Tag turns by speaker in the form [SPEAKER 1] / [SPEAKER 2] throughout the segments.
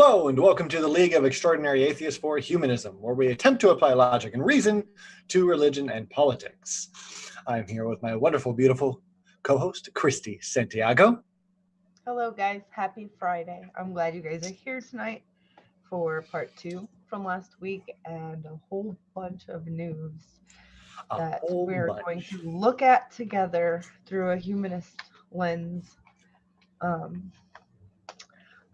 [SPEAKER 1] Hello and welcome to the League of Extraordinary Atheists for Humanism, where we attempt to apply logic and reason to religion and politics. I'm here with my wonderful, beautiful co-host, Christy Santiago.
[SPEAKER 2] Hello guys, happy Friday. I'm glad you guys are here tonight for part 2 from last week and a whole bunch of news that we're going to look at together through a humanist lens.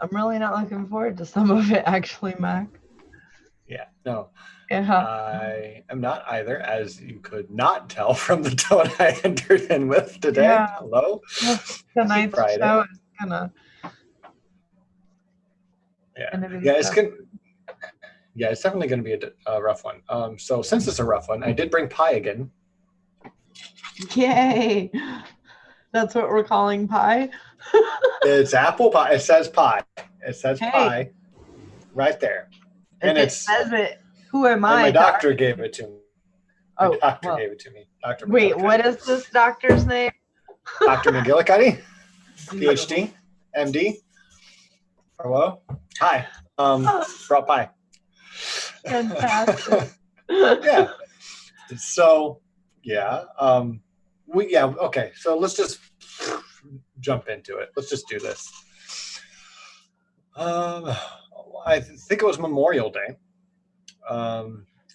[SPEAKER 2] I'm really not looking forward to some of it, actually, Mac.
[SPEAKER 1] Yeah, no.
[SPEAKER 2] Yeah.
[SPEAKER 1] I am not either, as you could not tell from the tone I entered in with today.
[SPEAKER 2] Yeah.
[SPEAKER 1] Hello.
[SPEAKER 2] Tonight's show is gonna...
[SPEAKER 1] Yeah, it's definitely going to be a rough one. So since it's a rough one, I did bring pie again.
[SPEAKER 2] Yay! That's what we're calling pie?
[SPEAKER 1] It's apple pie. It says pie. It says pie right there.
[SPEAKER 2] And it says it. Who am I?
[SPEAKER 1] My doctor gave it to me.
[SPEAKER 2] My
[SPEAKER 1] doctor gave it to me. Dr.
[SPEAKER 2] Wait, what is this doctor's name?
[SPEAKER 1] Dr. McGillicuddy, PhD, MD. Hello. Hi. Brought pie.
[SPEAKER 2] Fantastic.
[SPEAKER 1] Yeah. So, yeah. Okay. So let's just jump into it. Let's just do this. I think it was Memorial Day,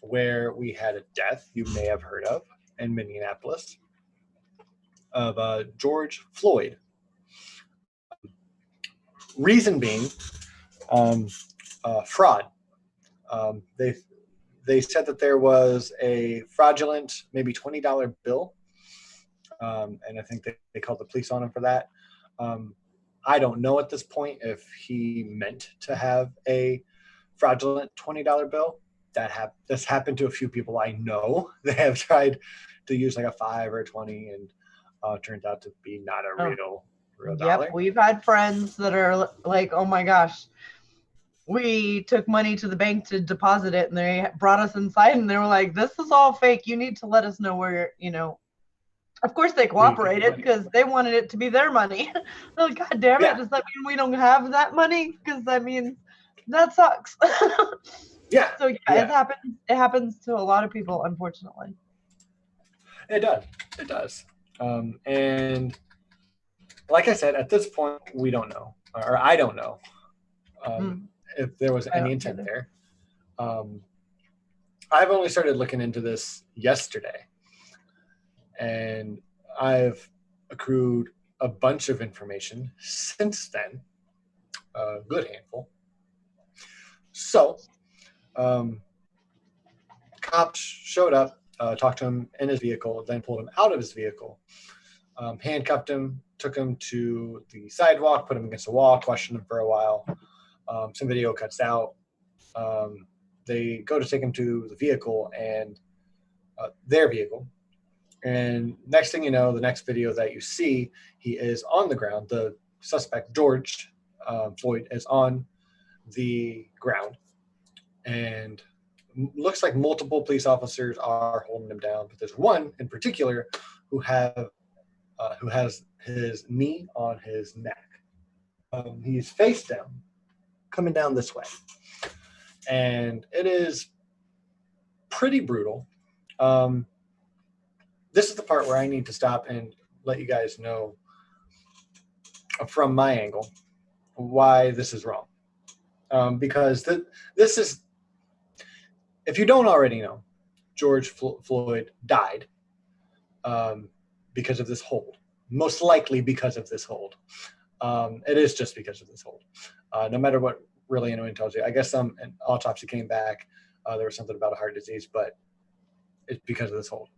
[SPEAKER 1] where we had a death you may have heard of in Minneapolis of George Floyd. Reason being, fraud. They said that there was a fraudulent, maybe $20 bill, and I think they called the police on him for that. I don't know at this point if he meant to have a fraudulent $20 bill. This happened to a few people I know. They have tried to use like a 5 or a 20, and turns out to be not a real dollar.
[SPEAKER 2] Yep, we've had friends that are like, "Oh my gosh, we took money to the bank to deposit it, and they brought us inside, and they were like, this is all fake. You need to let us know where, Of course they cooperated because they wanted it to be their money. They're like, God damn it, does that mean we don't have that money? Because that means that sucks.
[SPEAKER 1] Yeah.
[SPEAKER 2] So it happens to a lot of people, unfortunately.
[SPEAKER 1] It does. And like I said, at this point, we don't know, or I don't know if there was any intent there. I've only started looking into this yesterday, and I've accrued a bunch of information since then, a good handful. So, cops showed up, talked to him in his vehicle, then pulled him out of his vehicle, handcuffed him, took him to the sidewalk, put him against a wall, questioned him for a while. Some video cuts out. They go to take him to the vehicle and their vehicle. And next thing you know, the next video that you see, he is on the ground. The suspect, George Floyd, is on the ground. And looks like multiple police officers are holding him down. But there's one in particular who has his knee on his neck. He's face down, coming down this way. And it is pretty brutal. This is the part where I need to stop and let you guys know from my angle why this is wrong. Because this is, if you don't already know, George Floyd died because of this hold. Most likely because of this hold. It is just because of this hold. No matter what really anyone tells you. I guess an autopsy came back. There was something about a heart disease, but it's because of this hold.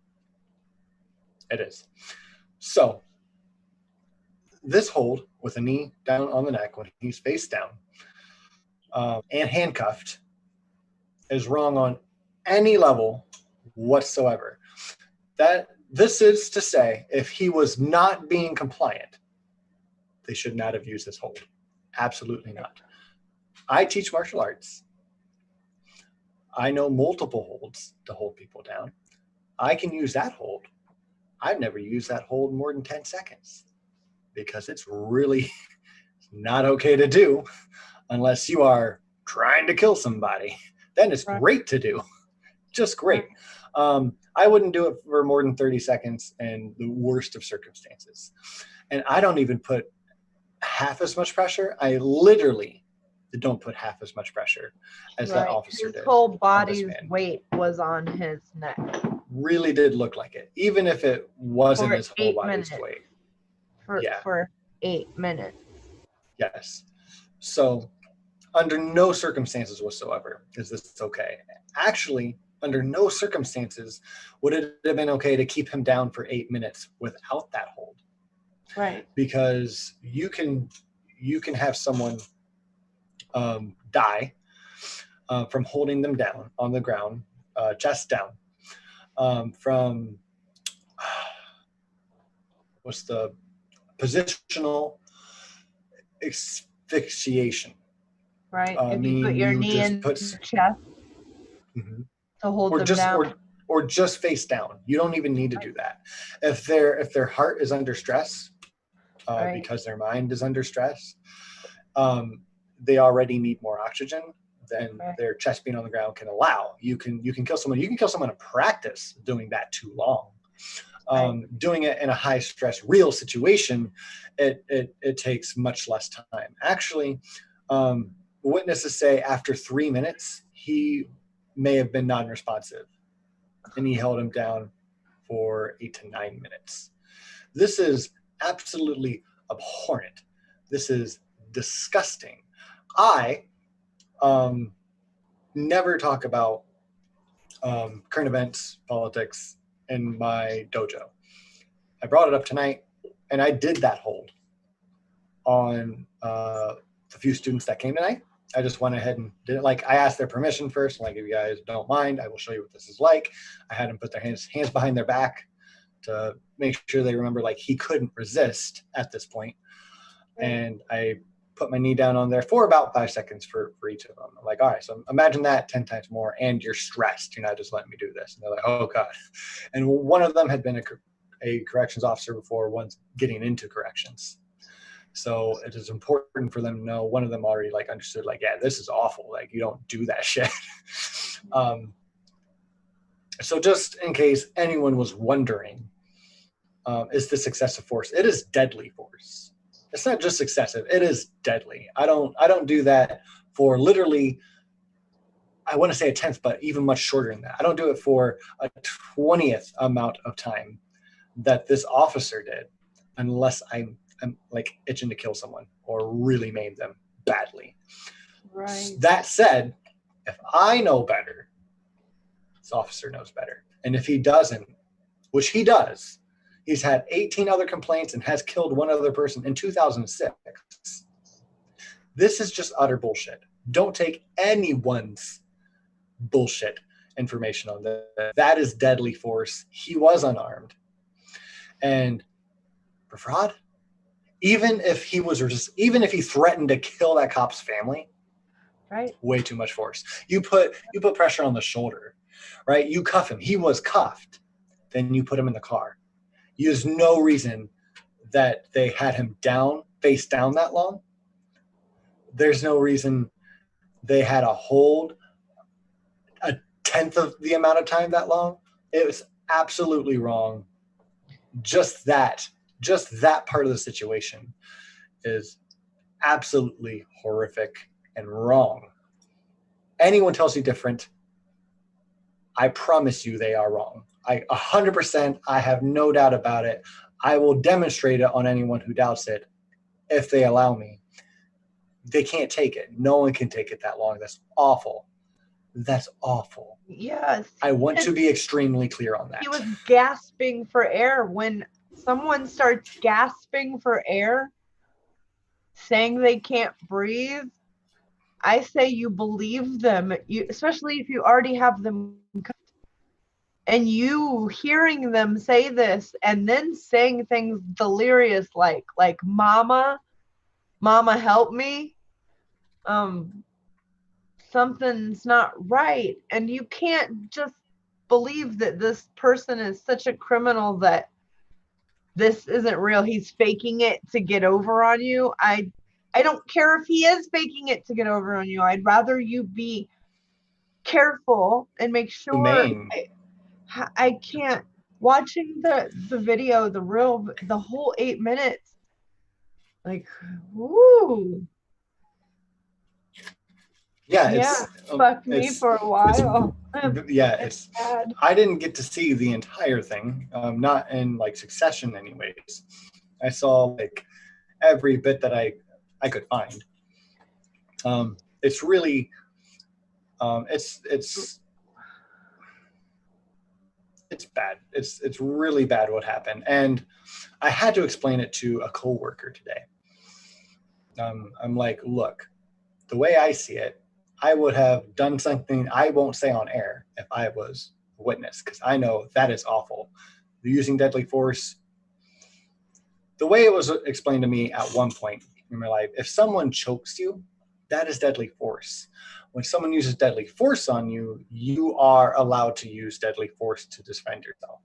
[SPEAKER 1] It is. So this hold with a knee down on the neck when he's face down and handcuffed is wrong on any level whatsoever. This is to say, if he was not being compliant, they should not have used this hold. Absolutely not. I teach martial arts. I know multiple holds to hold people down. I can use that hold. I've never used that hold more than 10 seconds because it's really not okay to do unless you are trying to kill somebody, then it's
[SPEAKER 2] Right.
[SPEAKER 1] great to do. Just great. I wouldn't do it for more than 30 seconds in the worst of circumstances. And I don't even put half as much pressure. I literally don't put half as much pressure as that officer did.
[SPEAKER 2] His whole body's weight was on his neck.
[SPEAKER 1] Really did look like it, even if it wasn't his whole body's weight.
[SPEAKER 2] For 8 minutes.
[SPEAKER 1] Yes. So under no circumstances whatsoever is this okay. Actually, under no circumstances would it have been okay to keep him down for 8 minutes without that hold.
[SPEAKER 2] Right.
[SPEAKER 1] Because you can have someone die from holding them down on the ground, chest down, from what's the positional asphyxiation.
[SPEAKER 2] Right. If you put your knee in your chest to hold them down.
[SPEAKER 1] Or just face down. You don't even need to do that. If their heart is under stress, because their mind is under stress, they already need more oxygen than their chest being on the ground can allow. You can kill someone. You can kill someone in practice doing that too long. Doing it in a high stress real situation, it takes much less time. Actually, witnesses say after 3 minutes he may have been non-responsive, and he held him down for 8 to 9 minutes. This is absolutely abhorrent. This is disgusting. I never talk about current events, politics in my dojo. I brought it up tonight, and I did that hold on the few students that came tonight. I just went ahead and did it. Like, I asked their permission first. Like, if you guys don't mind, I will show you what this is like. I had them put their hands behind their back to make sure they remember, like, he couldn't resist at this point. And I put my knee down on there for about 5 seconds for each of them. I'm like, all right, so imagine that 10 times more, and you're stressed. You're not just letting me do this. And they're like, oh, God. And one of them had been a corrections officer before, once getting into corrections. So it is important for them to know. One of them already like understood, like, yeah, this is awful. Like, you don't do that shit. So just in case anyone was wondering, is this excessive force? It is deadly force. It's not just excessive. It is deadly. I don't do that for literally, I want to say a 10th, but even much shorter than that. I don't do it for a 20th amount of time that this officer did, unless I'm like itching to kill someone or really maim them badly.
[SPEAKER 2] Right.
[SPEAKER 1] That said, if I know better, this officer knows better. And if he doesn't, which he does, he's had 18 other complaints and has killed one other person in 2006. This is just utter bullshit. Don't take anyone's bullshit information on that. That is deadly force. He was unarmed. And for fraud, even if he threatened to kill that cop's family,
[SPEAKER 2] right?
[SPEAKER 1] Way too much force. You put pressure on the shoulder, right? You cuff him. He was cuffed. Then you put him in the car. There's no reason that they had him down, face down that long. There's no reason they had a hold a 10th of the amount of time that long. It was absolutely wrong. Just that part of the situation is absolutely horrific and wrong. Anyone tells you different, I promise you they are wrong. 100%, I have no doubt about it. I will demonstrate it on anyone who doubts it if they allow me. They can't take it. No one can take it that long. That's awful. That's awful.
[SPEAKER 2] Yes.
[SPEAKER 1] I want to be extremely clear on that.
[SPEAKER 2] He was gasping for air. When someone starts gasping for air, saying they can't breathe, I say you believe them, especially if you already have them. And you hearing them say this and then saying things delirious like mama help me, something's not right. And you can't just believe that this person is such a criminal, that this isn't real. He's faking it to get over on you. I I don't care if he is faking it to get over on you. I'd rather you be careful and make sure.
[SPEAKER 1] Humane.
[SPEAKER 2] I can't. Watching the video, the whole 8 minutes, like, woo.
[SPEAKER 1] Yeah,
[SPEAKER 2] Yeah, fucked me for a while.
[SPEAKER 1] it's
[SPEAKER 2] Bad.
[SPEAKER 1] I didn't get to see the entire thing, not in like succession anyways. I saw like every bit that I could find. It's really it's bad. It's really bad what happened, and I had to explain it to a coworker today. I'm like, look, the way I see it, I would have done something I won't say on air if I was a witness, because I know that is awful. Using deadly force. The way it was explained to me at one point in my life, if someone chokes you, that is deadly force. When someone uses deadly force on you, you are allowed to use deadly force to defend yourself.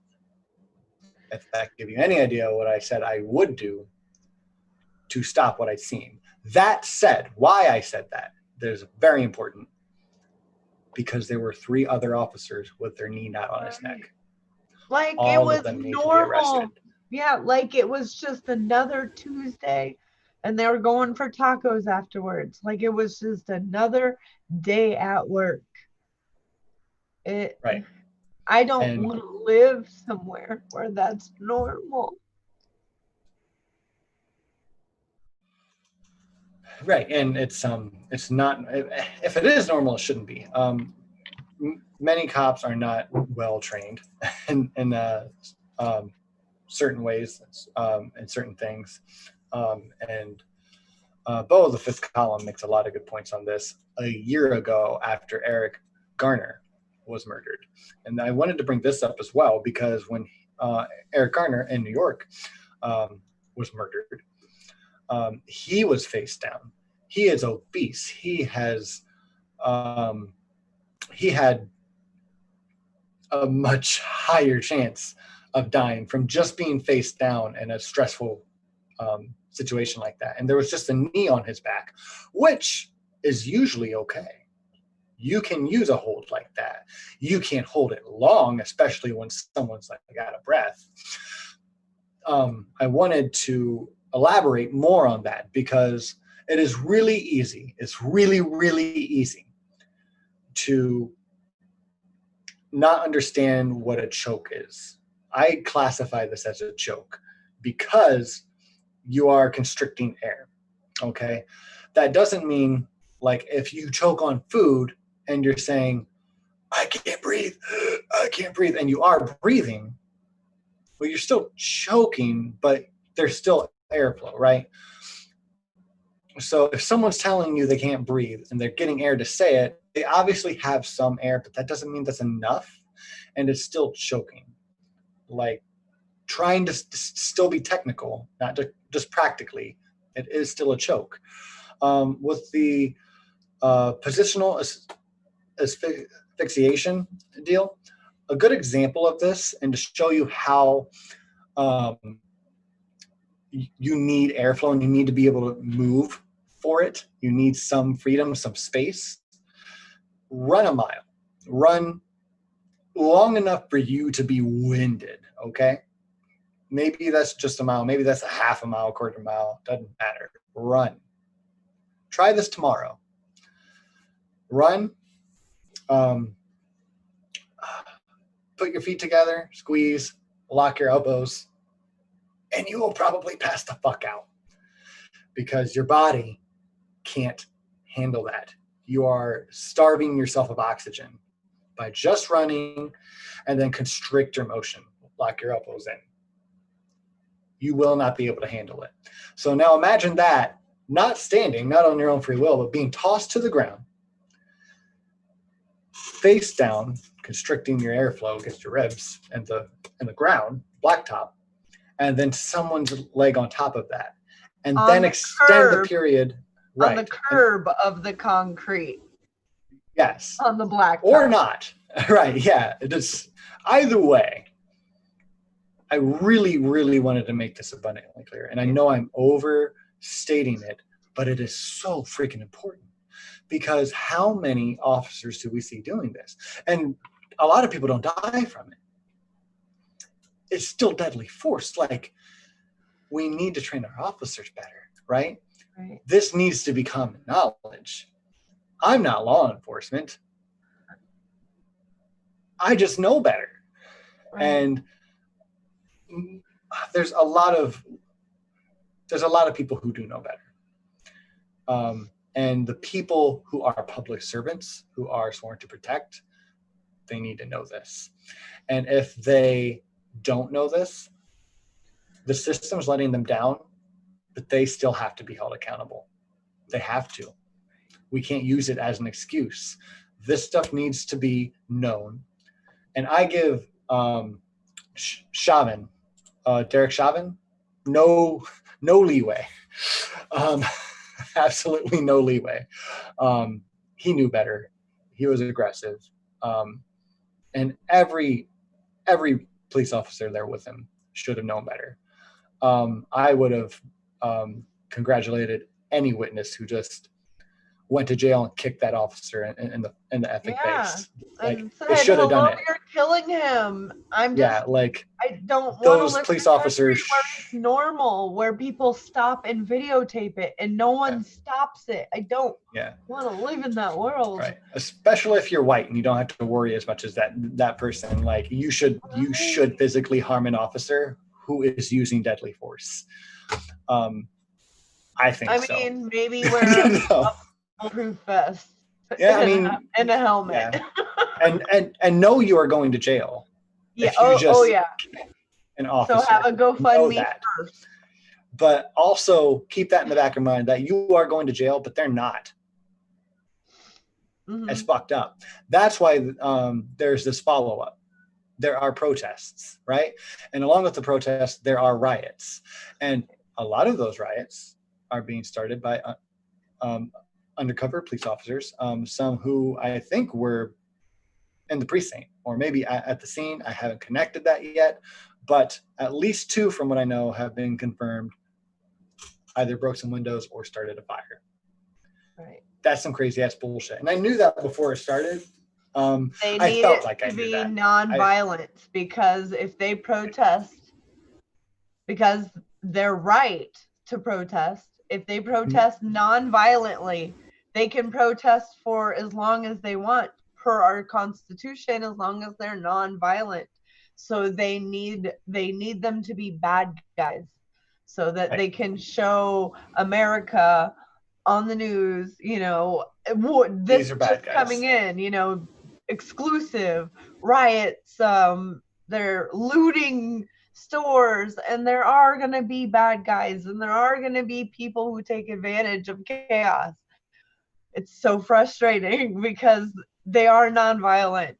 [SPEAKER 1] If that gives you any idea what I said I would do to stop what I'd seen. That said, why I said that, there's very important, because there were 3 other officers with their knee not on his neck.
[SPEAKER 2] Like
[SPEAKER 1] All
[SPEAKER 2] it was
[SPEAKER 1] of them need
[SPEAKER 2] normal.
[SPEAKER 1] to be arrested.
[SPEAKER 2] Yeah, like it was just another Tuesday and they were going for tacos afterwards. Like it was just another day at work.
[SPEAKER 1] Right.
[SPEAKER 2] I don't want to live somewhere where that's normal.
[SPEAKER 1] Right, and it's not. If it is normal, it shouldn't be. Many cops are not well trained in certain ways, in certain things, and Bo of the Fifth Column makes a lot of good points on this. A year ago, after Eric Garner was murdered, and I wanted to bring this up as well because when Eric Garner in New York was murdered, he was face down. He is obese. He had a much higher chance of dying from just being face down in a stressful situation like that. And there was just a knee on his back, which is usually okay. You can use a hold like that. You can't hold it long, especially when someone's like out of breath. I wanted to elaborate more on that because it is really easy. It's really, really easy to not understand what a choke is. I classify this as a choke because you are constricting air. Okay. That doesn't mean like if you choke on food and you're saying, I can't breathe, and you are breathing, well, you're still choking, but there's still airflow, right? So if someone's telling you they can't breathe and they're getting air to say it, they obviously have some air, but that doesn't mean that's enough, and it's still choking. Like trying to still be technical, not just practically, it is still a choke. With the positional asphyxiation deal, a good example of this, and to show you how you need airflow and you need to be able to move for it. You need some freedom, some space. Run a mile. Run long enough for you to be winded, okay? Maybe that's just a mile. Maybe that's a half a mile, quarter mile. Doesn't matter. Run. Try this tomorrow. Run. Put your feet together, squeeze, lock your elbows, and you will probably pass the fuck out because your body can't handle that. You are starving yourself of oxygen by just running, and then constrict your motion, lock your elbows in. You will not be able to handle it. So now imagine that, not standing, not on your own free will, but being tossed to the ground, face down, constricting your airflow against your ribs and the ground, blacktop, and then someone's leg on top of that, and
[SPEAKER 2] on
[SPEAKER 1] then
[SPEAKER 2] the
[SPEAKER 1] extend
[SPEAKER 2] curb,
[SPEAKER 1] the period. Right.
[SPEAKER 2] On the curb of the concrete.
[SPEAKER 1] Yes.
[SPEAKER 2] On the blacktop.
[SPEAKER 1] Or not. Right. Yeah. It is. Either way, I really, really wanted to make this abundantly clear, and I know I'm overstating it, but it is so freaking important, because how many officers do we see doing this? And a lot of people don't die from it. It's still deadly force. Like, we need to train our officers better, right?
[SPEAKER 2] Right.
[SPEAKER 1] This needs to become knowledge. I'm not law enforcement. I just know better.
[SPEAKER 2] Right.
[SPEAKER 1] And there's a lot of people who do know better. And the people who are public servants, who are sworn to protect, they need to know this. And if they don't know this, the system's letting them down, but they still have to be held accountable. They have to. We can't use it as an excuse. This stuff needs to be known. And I give Chauvin, Derek Chauvin, no leeway. Absolutely no leeway. He knew better. He was aggressive. And every police officer there with him should have known better. I would have congratulated any witness who just went to jail and kicked that officer in the effing face. Like,
[SPEAKER 2] And
[SPEAKER 1] they should have done it.
[SPEAKER 2] You're killing him. I don't want
[SPEAKER 1] those
[SPEAKER 2] to live
[SPEAKER 1] police
[SPEAKER 2] in a
[SPEAKER 1] officers
[SPEAKER 2] country where it's normal, where people stop and videotape it and no one stops it. I don't want to live in that world.
[SPEAKER 1] Right. Especially if you're white and you don't have to worry as much as that person. Like, you should physically harm an officer who is using deadly force. I think so.
[SPEAKER 2] I mean, maybe wear a bulletproof vest.
[SPEAKER 1] Yeah, I mean,
[SPEAKER 2] and a helmet.
[SPEAKER 1] Yeah. and know you are going to jail.
[SPEAKER 2] Yeah.
[SPEAKER 1] An officer.
[SPEAKER 2] So have a GoFundMe first.
[SPEAKER 1] But also keep that in the back of your mind that you are going to jail, but they're not. Mm-hmm. It's fucked up. That's why there's this follow-up. There are protests, right? And along with the protests, there are riots. And a lot of those riots are being started by undercover police officers, some who I think were in the precinct or maybe at the scene. I haven't connected that yet, but at least 2 from what I know have been confirmed, either broke some windows or started a fire.
[SPEAKER 2] Right.
[SPEAKER 1] That's some crazy ass bullshit. And I knew that before it started.
[SPEAKER 2] They need it to be nonviolent, because if they protest, because they're right to protest, if they protest nonviolently, they can protest for as long as they want per our Constitution, as long as they're nonviolent. So they need them to be bad guys, so that they can show America on the news, this
[SPEAKER 1] These are bad guys
[SPEAKER 2] coming in, exclusive riots, they're looting stores, and there are going to be bad guys, and there are going to be people who take advantage of chaos. It's so frustrating because they are nonviolent.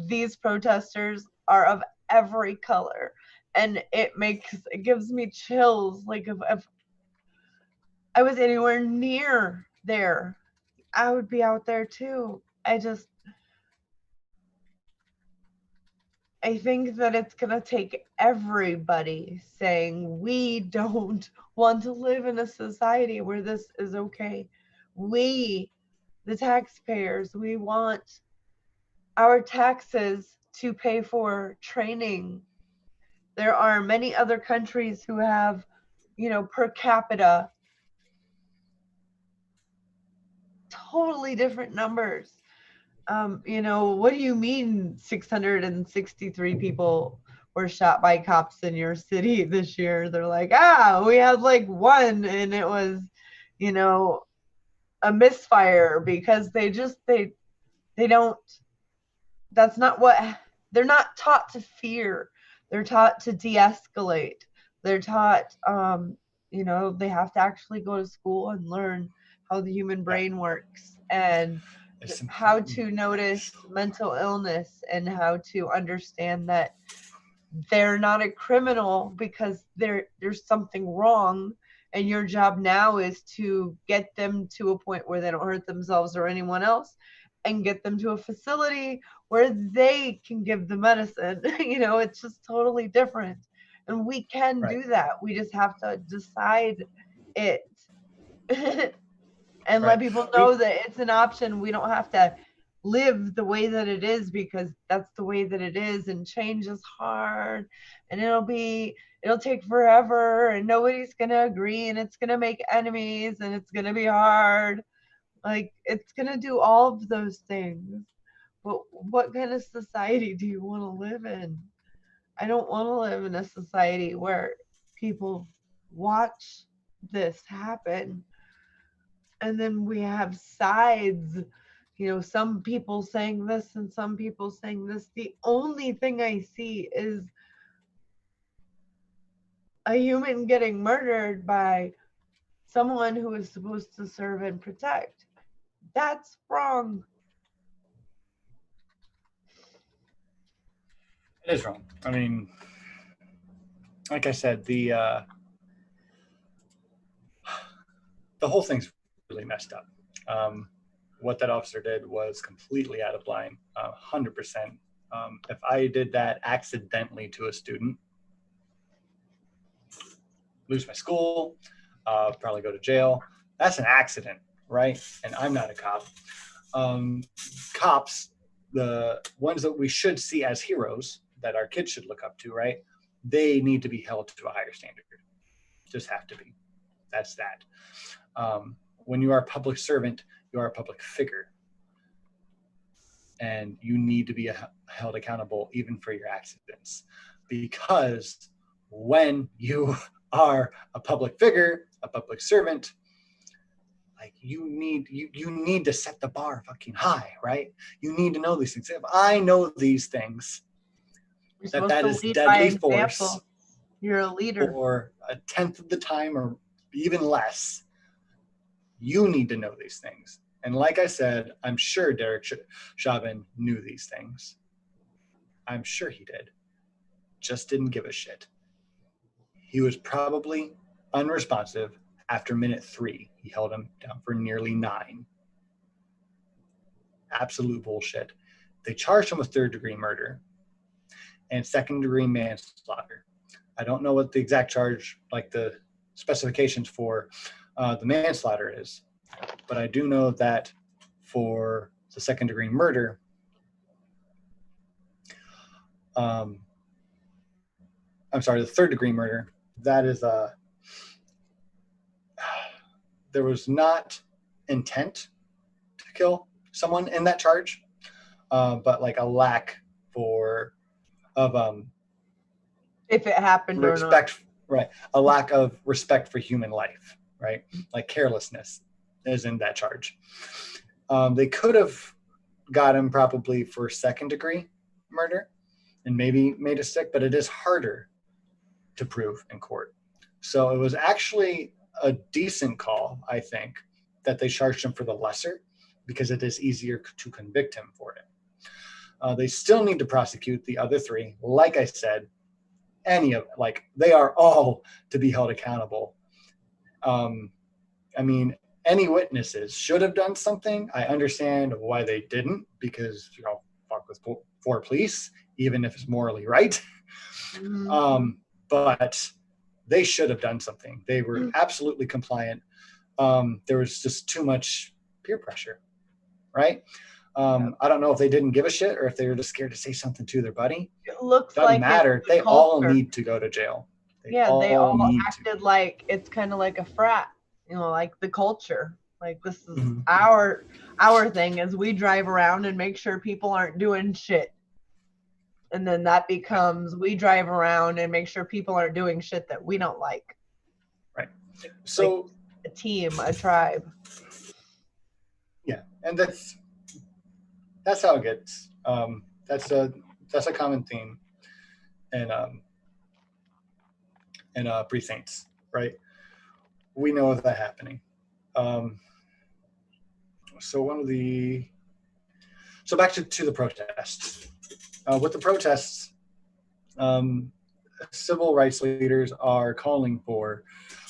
[SPEAKER 2] These protesters are of every color, and it gives me chills. Like, if I was anywhere near there, I would be out there too. I think that it's going to take everybody saying, we don't want to live in a society where this is okay. We, the taxpayers, we want our taxes to pay for training. There are many other countries who have, per capita, totally different numbers. What do you mean 663 people were shot by cops in your city this year? They're like, we had like 1, and it was, a misfire, because they don't, that's not what, they're not taught to fear. They're taught to de-escalate. They're taught, they have to actually go to school and learn how the human brain works, and how to notice mental illness, and how to understand that they're not a criminal because there's something wrong, and your job now is to get them to a point where they don't hurt themselves or anyone else, and get them to a facility where they can give the medicine. It's just totally different, and we can do that. We just have to decide it and let
[SPEAKER 1] Right.
[SPEAKER 2] people know that it's an option. We don't have to live the way that it is because that's the way that it is, and change is hard, and it'll take forever, and nobody's gonna agree, and it's gonna make enemies, and it's gonna be hard. Like, it's gonna do all of those things. But what kind of society do you want to live in? I don't want to live in a society where people watch this happen and then we have sides, some people saying this and some people saying this. The only thing I see is a human getting murdered by someone who is supposed to serve and protect. That's wrong.
[SPEAKER 1] It is wrong. I mean, like I said, the whole thing's really messed up. What that officer did was completely out of line, 100%. If I did that accidentally to a student, lose my school, probably go to jail. That's an accident, right? And I'm not a cop. Cops, the ones that we should see as heroes, that our kids should look up to, right? They need to be held to a higher standard. Just have to be. That's that. When you are a public servant, you are a public figure. And you need to be held accountable even for your accidents. Because when you are a public figure, a public servant, like you need to set the bar fucking high, right? You need to know these things. If I know these things, that is deadly force.
[SPEAKER 2] You're a leader.
[SPEAKER 1] For a tenth of the time or even less, you need to know these things. And like I said, I'm sure Derek Chauvin knew these things. I'm sure he did. Just didn't give a shit. He was probably unresponsive after minute 3. He held him down for nearly 9. Absolute bullshit. They charged him with 3rd-degree murder and 2nd-degree manslaughter. I don't know what the exact charge, like the specifications for the manslaughter is, but I do know that for the 2nd-degree murder, the 3rd-degree murder, that is there was not intent to kill someone in that charge, but like a lack of
[SPEAKER 2] if it happened
[SPEAKER 1] respect,
[SPEAKER 2] or not.
[SPEAKER 1] right? A lack of respect for human life, right? Like carelessness is in that charge. They could have got him probably for 2nd-degree murder and maybe made a stick, but it is harder to prove in court. So it was actually a decent call, I think, that they charged him for the lesser because it is easier to convict him for it. They still need to prosecute the other 3. Like I said, they are all to be held accountable. I mean, any witnesses should have done something. I understand why they didn't, because, fuck with 4 police, even if it's morally right.
[SPEAKER 2] Mm-hmm.
[SPEAKER 1] But they should have done something. They were absolutely compliant. There was just too much peer pressure, right? I don't know if they didn't give a shit or if they were just scared to say something to their buddy.
[SPEAKER 2] It looks
[SPEAKER 1] Doesn't
[SPEAKER 2] like
[SPEAKER 1] matter. They all need to go to jail.
[SPEAKER 2] They all acted like it's kind of like a frat, like the culture. Like, this is our thing is we drive around and make sure people aren't doing shit. And then that becomes we drive around and make sure people aren't doing shit that we don't like.
[SPEAKER 1] Right. So
[SPEAKER 2] like a team, a tribe.
[SPEAKER 1] Yeah, and that's how it gets. That's a common theme in precincts, right? We know of that happening. So back to the protests. With the protests, civil rights leaders are calling for,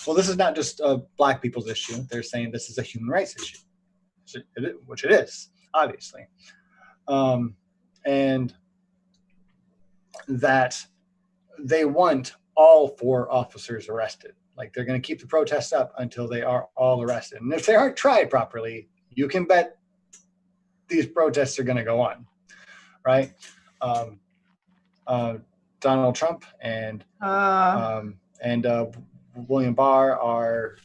[SPEAKER 1] well, this is not just a Black people's issue. They're saying this is a human rights issue, which it is, obviously. And that they want all 4 officers arrested. Like they're going to keep the protests up until they are all arrested. And if they aren't tried properly, you can bet these protests are going to go on, right? Donald Trump and William Barr are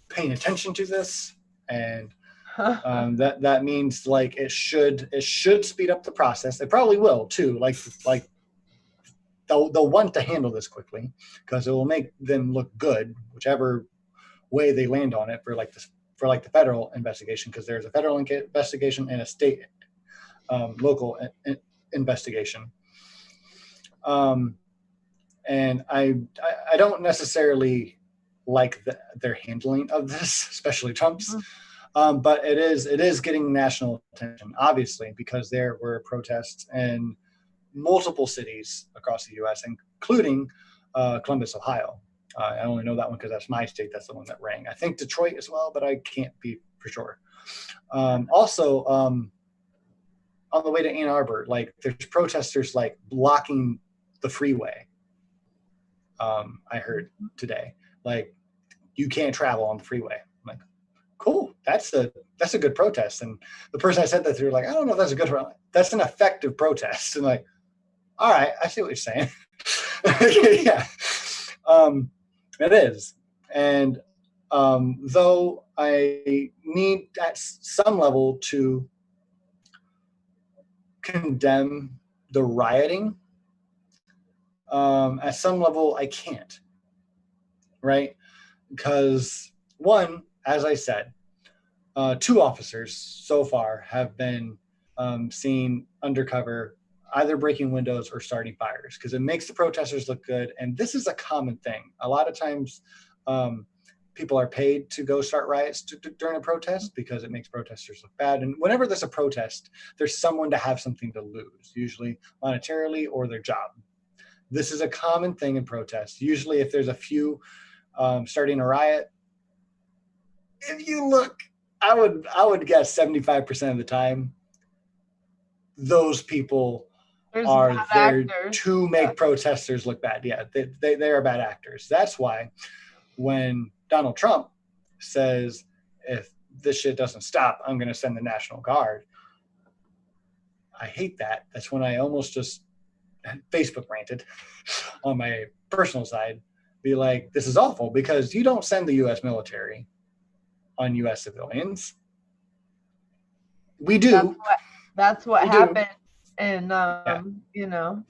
[SPEAKER 1] paying attention to this, and that means like it should speed up the process. It probably will too. Like they'll want to handle this quickly because it will make them look good, whichever way they land on it for the federal investigation, because there's a federal investigation and a state local investigation. And I don't necessarily like their handling of this, especially Trump's. But it is getting national attention, obviously, because there were protests in multiple cities across the U.S., including Columbus, Ohio. I only know that one because that's my state. That's the one that rang. I think Detroit as well, but I can't be for sure. Also, on the way to Ann Arbor, like there's protesters like blocking the freeway. I heard today, like you can't travel on the freeway. I'm like, cool, that's a good protest. And the person I said that through, like, I don't know if that's a good, that's an effective protest. And like, all right, I see what you're saying. Yeah, it is. And though I need at some level to condemn the rioting, at some level I can't, right? Because one, as I said, 2 officers so far have been seen undercover, either breaking windows or starting fires, because it makes the protesters look good. And this is a common thing. A lot of times people are paid to go start riots during a protest because it makes protesters look bad. And whenever there's a protest, there's someone to have something to lose, usually monetarily or their job. This is a common thing in protests. Usually if there's a few starting a riot, if you look, I would guess 75% of the time, those people are there to make protesters look bad. Yeah, they are bad actors. That's why when Donald Trump says, if this shit doesn't stop, I'm going to send the National Guard, I hate that. That's when I almost just Facebook ranted on my personal side, be like, this is awful, because you don't send the U.S. military on U.S. civilians. We do.
[SPEAKER 2] That's what happened in, you know,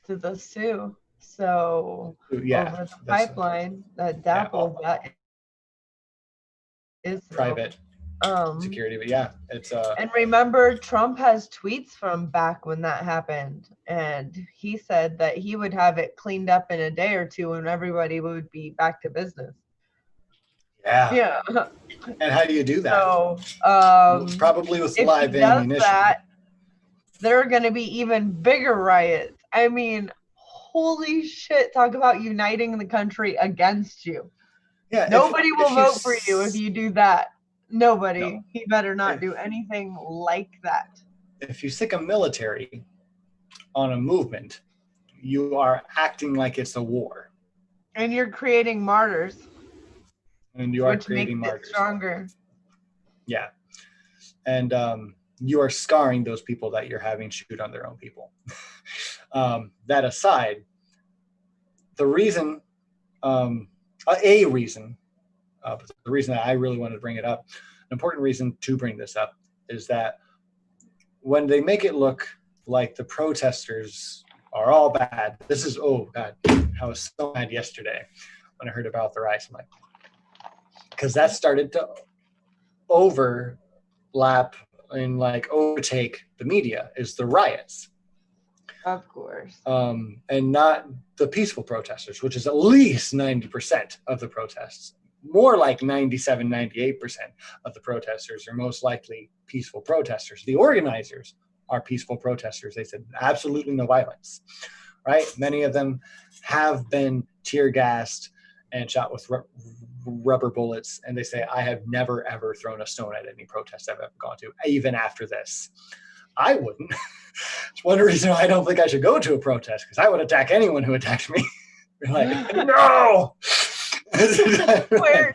[SPEAKER 2] to the Sioux. So over the pipeline that dappled that is
[SPEAKER 1] private security, but yeah, it's
[SPEAKER 2] and remember, Trump has tweets from back when that happened, and he said that he would have it cleaned up in a day or two and everybody would be back to business. Yeah.
[SPEAKER 1] And how do you do that?
[SPEAKER 2] So
[SPEAKER 1] probably with live ammunition.
[SPEAKER 2] There are going to be even bigger riots. I mean, holy shit, talk about uniting the country against you.
[SPEAKER 1] Yeah,
[SPEAKER 2] nobody will vote for you if you do that. Nobody. No. He better not do anything like that.
[SPEAKER 1] If you stick a military on a movement, you are acting like it's a war.
[SPEAKER 2] And you're creating martyrs.
[SPEAKER 1] And you are creating martyrs.
[SPEAKER 2] It stronger.
[SPEAKER 1] Yeah. And you are scarring those people that you're having shoot on their own people. That aside, the reason, the reason that I really wanted to bring it up, an important reason to bring this up, is that when they make it look like the protesters are all bad, this is, oh God, I was so mad yesterday when I heard about the riots. I'm like, because that started to overlap and like overtake the media, is the riots.
[SPEAKER 2] Of course.
[SPEAKER 1] And not the peaceful protesters, which is at least 90% of the protests. More like 97, 98% of the protesters are most likely peaceful protesters. The organizers are peaceful protesters. They said absolutely no violence, right? Many of them have been tear gassed and shot with rubber bullets. And they say, I have never, ever thrown a stone at any protest I've ever gone to, even after this. I wouldn't. It's one reason why I don't think I should go to a protest, because I would attack anyone who attacked me. You're like, no.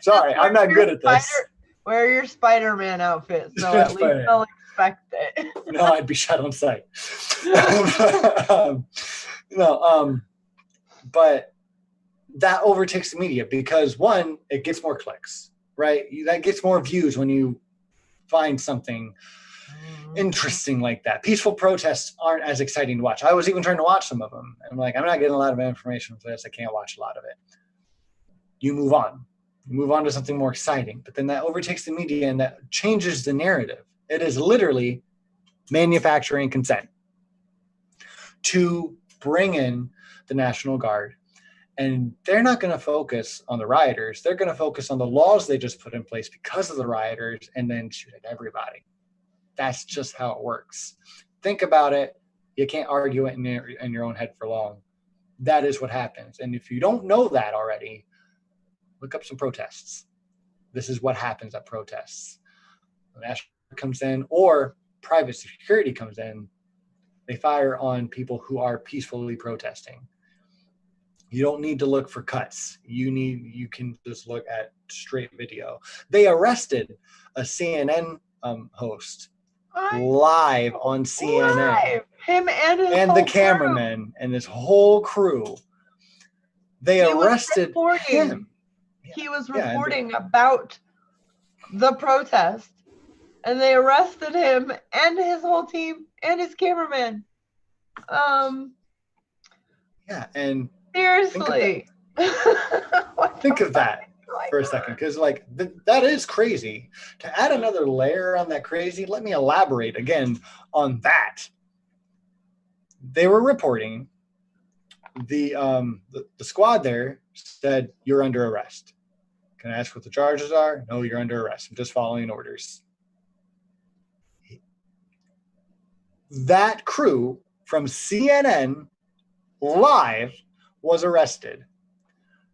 [SPEAKER 1] Sorry, I'm not good at this.
[SPEAKER 2] Wear your Spider-Man outfit, so at least they'll expect it.
[SPEAKER 1] No, I'd be shot on sight. But that overtakes the media because, one, it gets more clicks, right? That gets more views when you find something interesting like that. Peaceful protests aren't as exciting to watch. I was even trying to watch some of them. I'm like, I'm not getting a lot of information from this. I can't watch a lot of it. You move on. You move on to something more exciting. But then that overtakes the media and that changes the narrative. It is literally manufacturing consent to bring in the National Guard. And they're not going to focus on the rioters. They're going to focus on the laws they just put in place because of the rioters and then shoot at everybody. That's just how it works. Think about it. You can't argue it in your own head for long. That is what happens. And if you don't know that already, look up some protests. This is what happens at protests. The National Guard comes in or private security comes in. They fire on people who are peacefully protesting. You don't need to look for cuts. You can just look at straight video. They arrested a CNN host live on CNN.
[SPEAKER 2] Live. Him and
[SPEAKER 1] the cameraman crew. And this whole crew. He arrested him.
[SPEAKER 2] He was reporting about the protest, and they arrested him and his whole team and his cameraman.
[SPEAKER 1] Yeah, and
[SPEAKER 2] seriously,
[SPEAKER 1] think of that for a second, because like that is crazy. To add another layer on that crazy, let me elaborate again on that. They were reporting the squad there said, "You're under arrest." Can I ask what the charges are? No, you're under arrest. I'm just following orders. That crew from CNN live was arrested.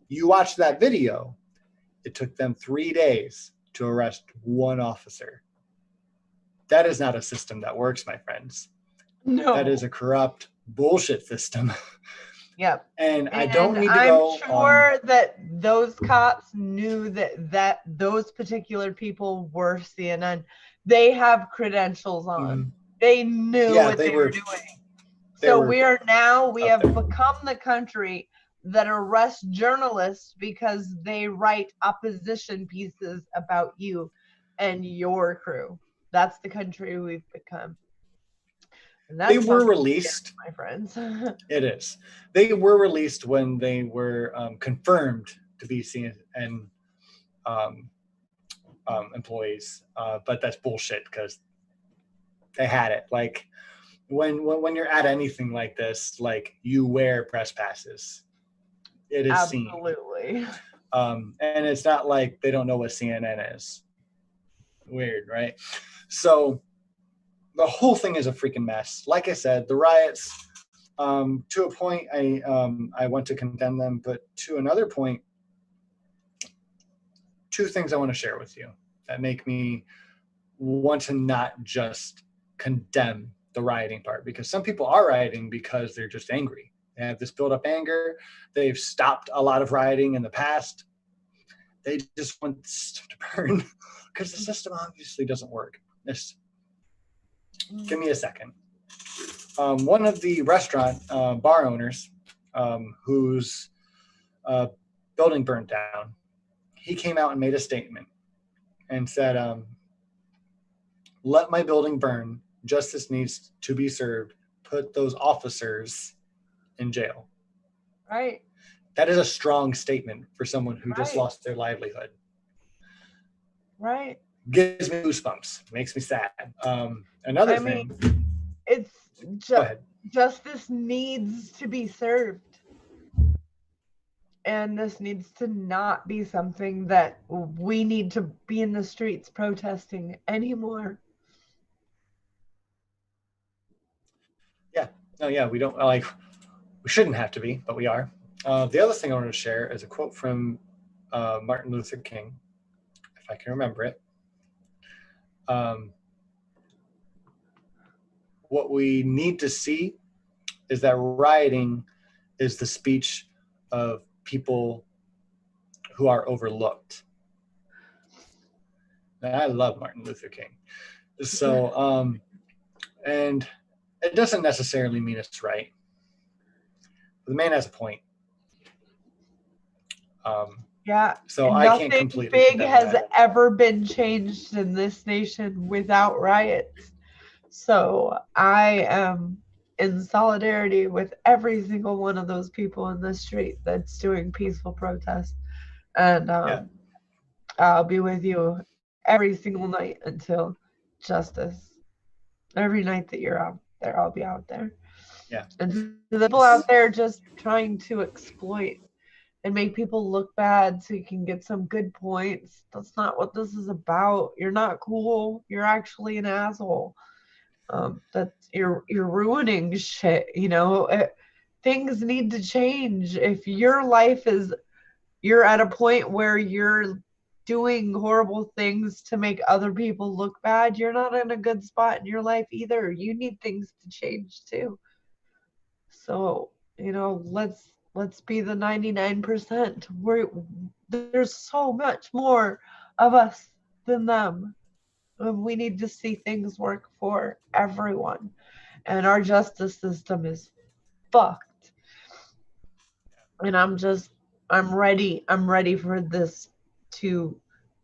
[SPEAKER 1] You watch that video, it took them 3 days to arrest one officer. That is not a system that works, my friends.
[SPEAKER 2] No.
[SPEAKER 1] That is a corrupt bullshit system.
[SPEAKER 2] Yep.
[SPEAKER 1] And I don't need to go.
[SPEAKER 2] I'm sure that those cops knew that those particular people were CNN. They have credentials on. They knew what they were doing. So we have become the country that arrests journalists because they write opposition pieces about you and your crew. That's the country we've become.
[SPEAKER 1] They were released,
[SPEAKER 2] my friends.
[SPEAKER 1] It is. They were released when they were confirmed to be CNN employees, but that's bullshit because they had it. Like when you're at anything like this, like you wear press passes. It is
[SPEAKER 2] absolutely.
[SPEAKER 1] And it's not like they don't know what CNN is. Weird, right? So the whole thing is a freaking mess. Like I said, the riots, to a point, I want to condemn them, but to another point, two things I want to share with you that make me want to not just condemn the rioting part, because some people are rioting because they're just angry. They have this built-up anger. They've stopped a lot of rioting in the past. They just want the system to burn because the system obviously doesn't work. Give me a second. One of the restaurant bar owners whose building burnt down, he came out and made a statement and said, let my building burn. Justice needs to be served. Put those officers in jail.
[SPEAKER 2] Right.
[SPEAKER 1] That is a strong statement for someone who just lost their livelihood.
[SPEAKER 2] Right.
[SPEAKER 1] Gives me goosebumps. Makes me sad. Another thing.
[SPEAKER 2] It's justice needs to be served. And this needs to not be something that we need to be in the streets protesting anymore.
[SPEAKER 1] Yeah. No, yeah, we don't we shouldn't have to be, but we are. The other thing I want to share is a quote from Martin Luther King, if I can remember it. What we need to see is that rioting is the speech of people who are overlooked. And I love Martin Luther King. So, and it doesn't necessarily mean it's right. The man has a point.
[SPEAKER 2] Yeah.
[SPEAKER 1] So I can't
[SPEAKER 2] Nothing
[SPEAKER 1] completely
[SPEAKER 2] big
[SPEAKER 1] condemn
[SPEAKER 2] has
[SPEAKER 1] that.
[SPEAKER 2] ever been changed in this nation without riots. So I am in solidarity with every single one of those people in the street that's doing peaceful protest. And
[SPEAKER 1] Yeah.
[SPEAKER 2] I'll be with you every single night until justice. Every night that you're out there, I'll be out there.
[SPEAKER 1] Yeah.
[SPEAKER 2] And to the people out there just trying to exploit and make people look bad so you can get some good points. That's not what this is about. You're not cool. You're actually an asshole. That you're ruining shit. Things need to change. If your life is, you're at a point where you're doing horrible things to make other people look bad, you're not in a good spot in your life either. You need things to change too. So, let's be the 99%. There's so much more of us than them. And we need to see things work for everyone. And our justice system is fucked. And I'm ready. I'm ready for this to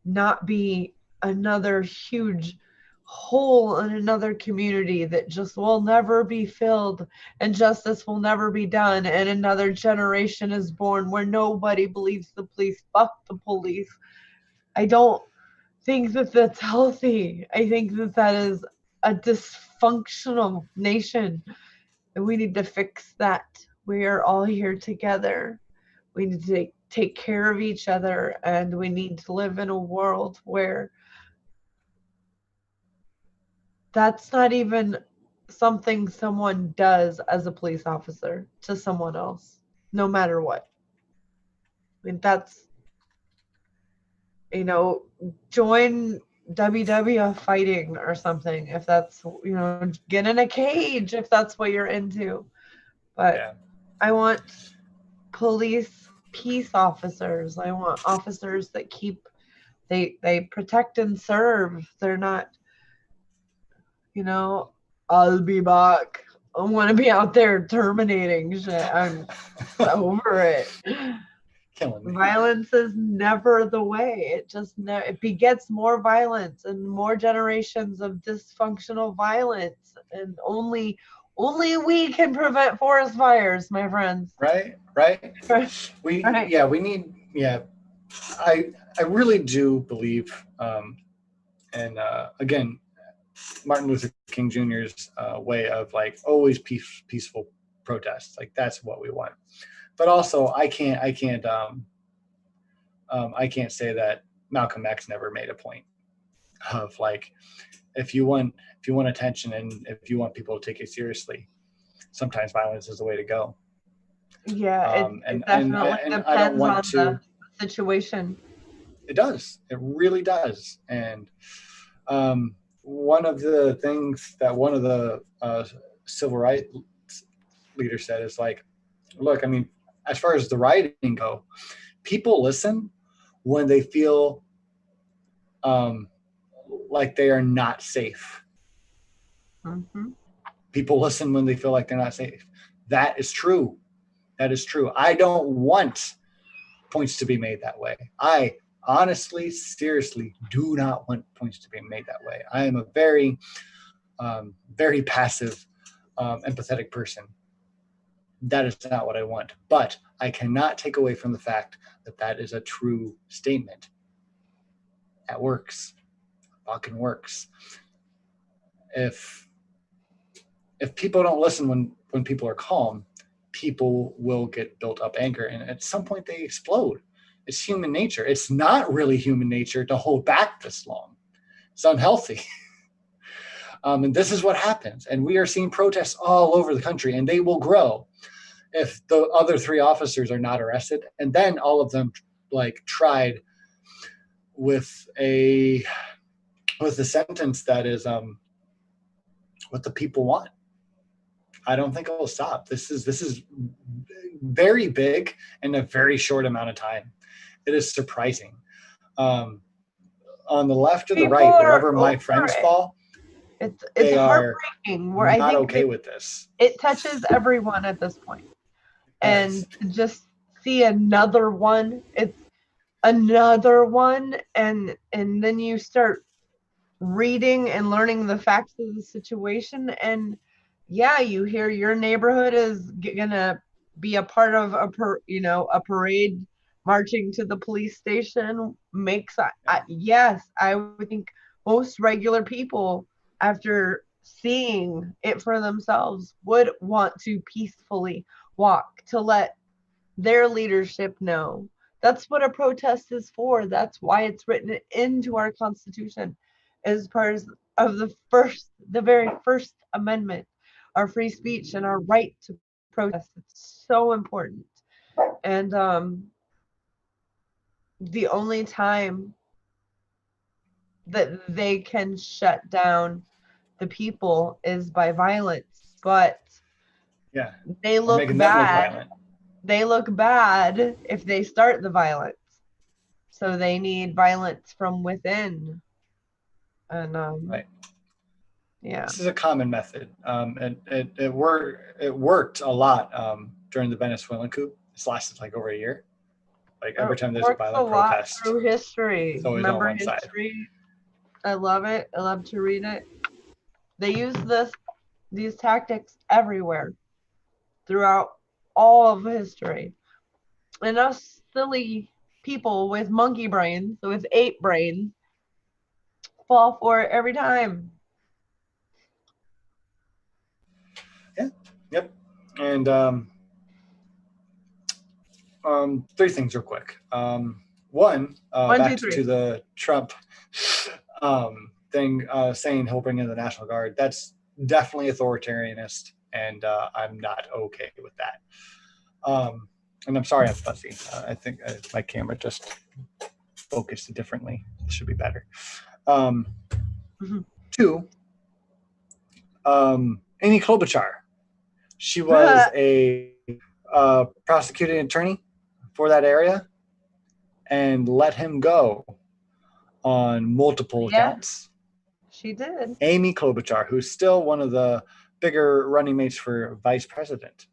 [SPEAKER 2] not be another huge hole in another community that just will never be filled and justice will never be done, and another generation is born where nobody believes the police. Fuck the police. I don't think that that's healthy. I think that that is a dysfunctional nation, and we need to fix that. We are all here together. We need to take care of each other, and we need to live in a world where that's not even something someone does as a police officer to someone else, no matter what. I mean, that's, join WWF fighting or something if that's, get in a cage if that's what you're into. But
[SPEAKER 1] Yeah.
[SPEAKER 2] I want police peace officers. I want officers that they protect and serve. They're not, I'll be back. I want to be out there terminating shit. I'm over it.
[SPEAKER 1] Killing me.
[SPEAKER 2] Violence is never the way. It begets more violence and more generations of dysfunctional violence, and only we can prevent forest fires, my friends.
[SPEAKER 1] Right. We
[SPEAKER 2] Right.
[SPEAKER 1] we need I really do believe and again, Martin Luther King Jr.'s way of like always peaceful protests. Like that's what we want. But also, I can't say that Malcolm X never made a point of like if you want attention and if you want people to take you seriously, sometimes violence is the way to go.
[SPEAKER 2] Yeah, it
[SPEAKER 1] And
[SPEAKER 2] definitely
[SPEAKER 1] I don't
[SPEAKER 2] depends
[SPEAKER 1] want
[SPEAKER 2] on
[SPEAKER 1] to.
[SPEAKER 2] the situation.
[SPEAKER 1] It does. It really does. And one of the things that one of the civil rights leaders said is like, look, I mean, as far as the rioting go, people listen when they feel like they are not safe.
[SPEAKER 2] Mm-hmm.
[SPEAKER 1] People listen when they feel like they're not safe. That is true. That is true. I don't want points to be made that way. I honestly, seriously do not want points to be made that way. I am a very, very passive, empathetic person. That is not what I want. But I cannot take away from the fact that that is a true statement. That works. Fucking works. If people don't listen when people are calm, people will get built up anger, and at some point they explode. It's human nature. It's not really human nature to hold back this long. It's unhealthy. And this is what happens. And we are seeing protests all over the country, and they will grow if the other three officers are not arrested. And then all of them like tried with a sentence that is what the people want. I don't think it'll stop. This is very big in a very short amount of time. It is surprising. On the left or the
[SPEAKER 2] People
[SPEAKER 1] right,
[SPEAKER 2] are
[SPEAKER 1] wherever my
[SPEAKER 2] over
[SPEAKER 1] friends
[SPEAKER 2] it.
[SPEAKER 1] fall,
[SPEAKER 2] It's
[SPEAKER 1] they are
[SPEAKER 2] heartbreaking. Where I
[SPEAKER 1] not
[SPEAKER 2] think
[SPEAKER 1] okay with this.
[SPEAKER 2] it touches everyone at this point.
[SPEAKER 1] Yes.
[SPEAKER 2] And to just see another one, it's another one, and then you start reading and learning the facts of the situation, and yeah, you hear your neighborhood is gonna be a part of a parade marching to the police station. Makes yes, I would think most regular people, after seeing it for themselves, would want to peacefully walk to let their leadership know. That's what a protest is for. That's why it's written into our Constitution as part of the very first amendment, our free speech and our right to protest. It's so important. And the only time that they can shut down the people is by violence. But
[SPEAKER 1] Yeah.
[SPEAKER 2] they
[SPEAKER 1] Or
[SPEAKER 2] look
[SPEAKER 1] making them look
[SPEAKER 2] bad.
[SPEAKER 1] violent.
[SPEAKER 2] They look bad if they start the violence. So they need violence from within. And
[SPEAKER 1] Right.
[SPEAKER 2] yeah.
[SPEAKER 1] This is a common method. And it worked a lot during the Venezuelan coup. This lasted like over a year. Like every time there's a
[SPEAKER 2] Works a
[SPEAKER 1] violent
[SPEAKER 2] lot
[SPEAKER 1] protest,
[SPEAKER 2] through history.
[SPEAKER 1] it's always on
[SPEAKER 2] Remember
[SPEAKER 1] one side.
[SPEAKER 2] history? I love it. I love to read it. They use these tactics everywhere throughout all of history. And us silly people with monkey brains, with ape brains, fall for it every time.
[SPEAKER 1] Yeah. Yep. And three things real quick. One, back to the Trump thing, saying he'll bring in the National Guard. That's definitely authoritarianist, and I'm not okay with that. And I'm sorry I'm fussy. I think my camera just focused differently. It should be better. Two, Amy Klobuchar. She was a prosecuting attorney for that area and let him go on multiple counts.
[SPEAKER 2] She did.
[SPEAKER 1] Amy Klobuchar, who's still one of the bigger running mates for vice president.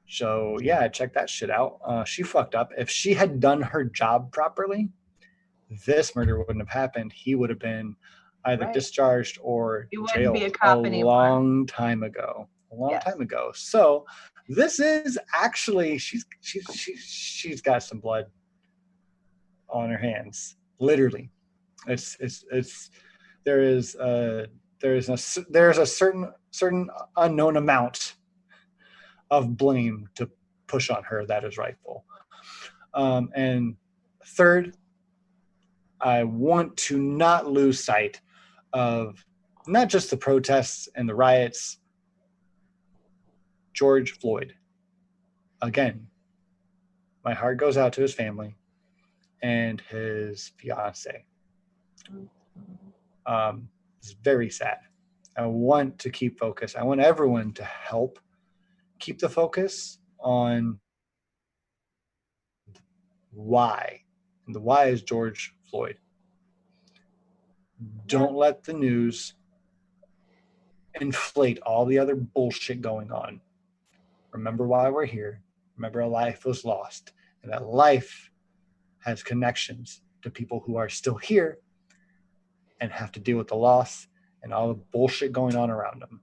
[SPEAKER 1] So yeah, check that shit out. She fucked up. If she had done her job properly, this murder wouldn't have happened. He would have been either discharged or jailed a long time ago. Time ago. So this is actually she's got some blood on her hands, literally. There's a certain unknown amount of blame to push on her that is rightful. And third, I want to not lose sight of not just the protests and the riots. George Floyd. Again, my heart goes out to his family and his fiance. It's very sad. I want to keep focus. I want everyone to help keep the focus on why. And the why is George Floyd. Don't let the news inflate all the other bullshit going on. Remember why we're here. Remember a life was lost. And that life has connections to people who are still here and have to deal with the loss and all the bullshit going on around them.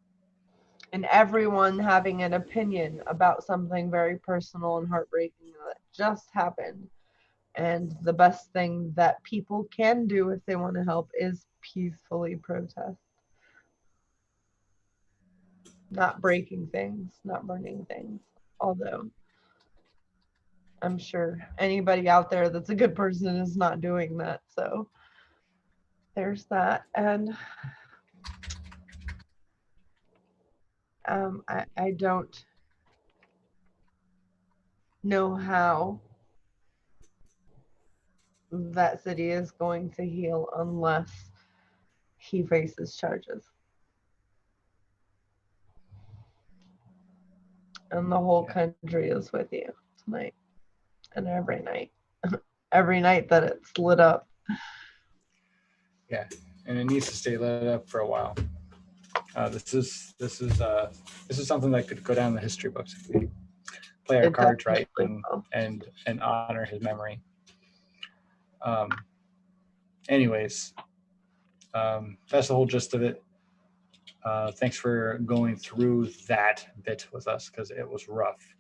[SPEAKER 2] And everyone having an opinion about something very personal and heartbreaking that just happened. And the best thing that people can do if they want to help is peacefully protest. Not breaking things, not burning things. Although I'm sure anybody out there that's a good person is not doing that. So there's that. And I don't know how that city is going to heal unless he faces charges. And the whole country is with you tonight and every night. Every night that it's lit up.
[SPEAKER 1] Yeah, and it needs to stay lit up for a while. This is something that could go down in the history books if we play our cards right and honor his memory. Anyways, that's the whole gist of it. Thanks for going through that bit with us because it was rough.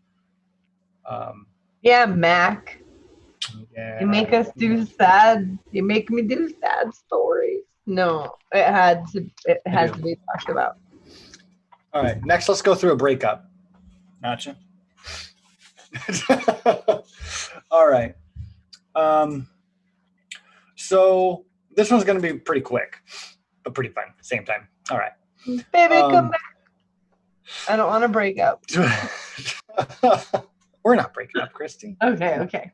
[SPEAKER 2] Yeah, Mac.
[SPEAKER 1] Yeah.
[SPEAKER 2] You make us do sad. You make me do sad stories. No, it had to be talked about.
[SPEAKER 1] All right, next let's go through a breakup. Gotcha. All right. So this one's going to be pretty quick, but pretty fun at the same time. All right.
[SPEAKER 2] Baby, come back. I don't want to break up.
[SPEAKER 1] We're not breaking up, Christy.
[SPEAKER 2] Okay.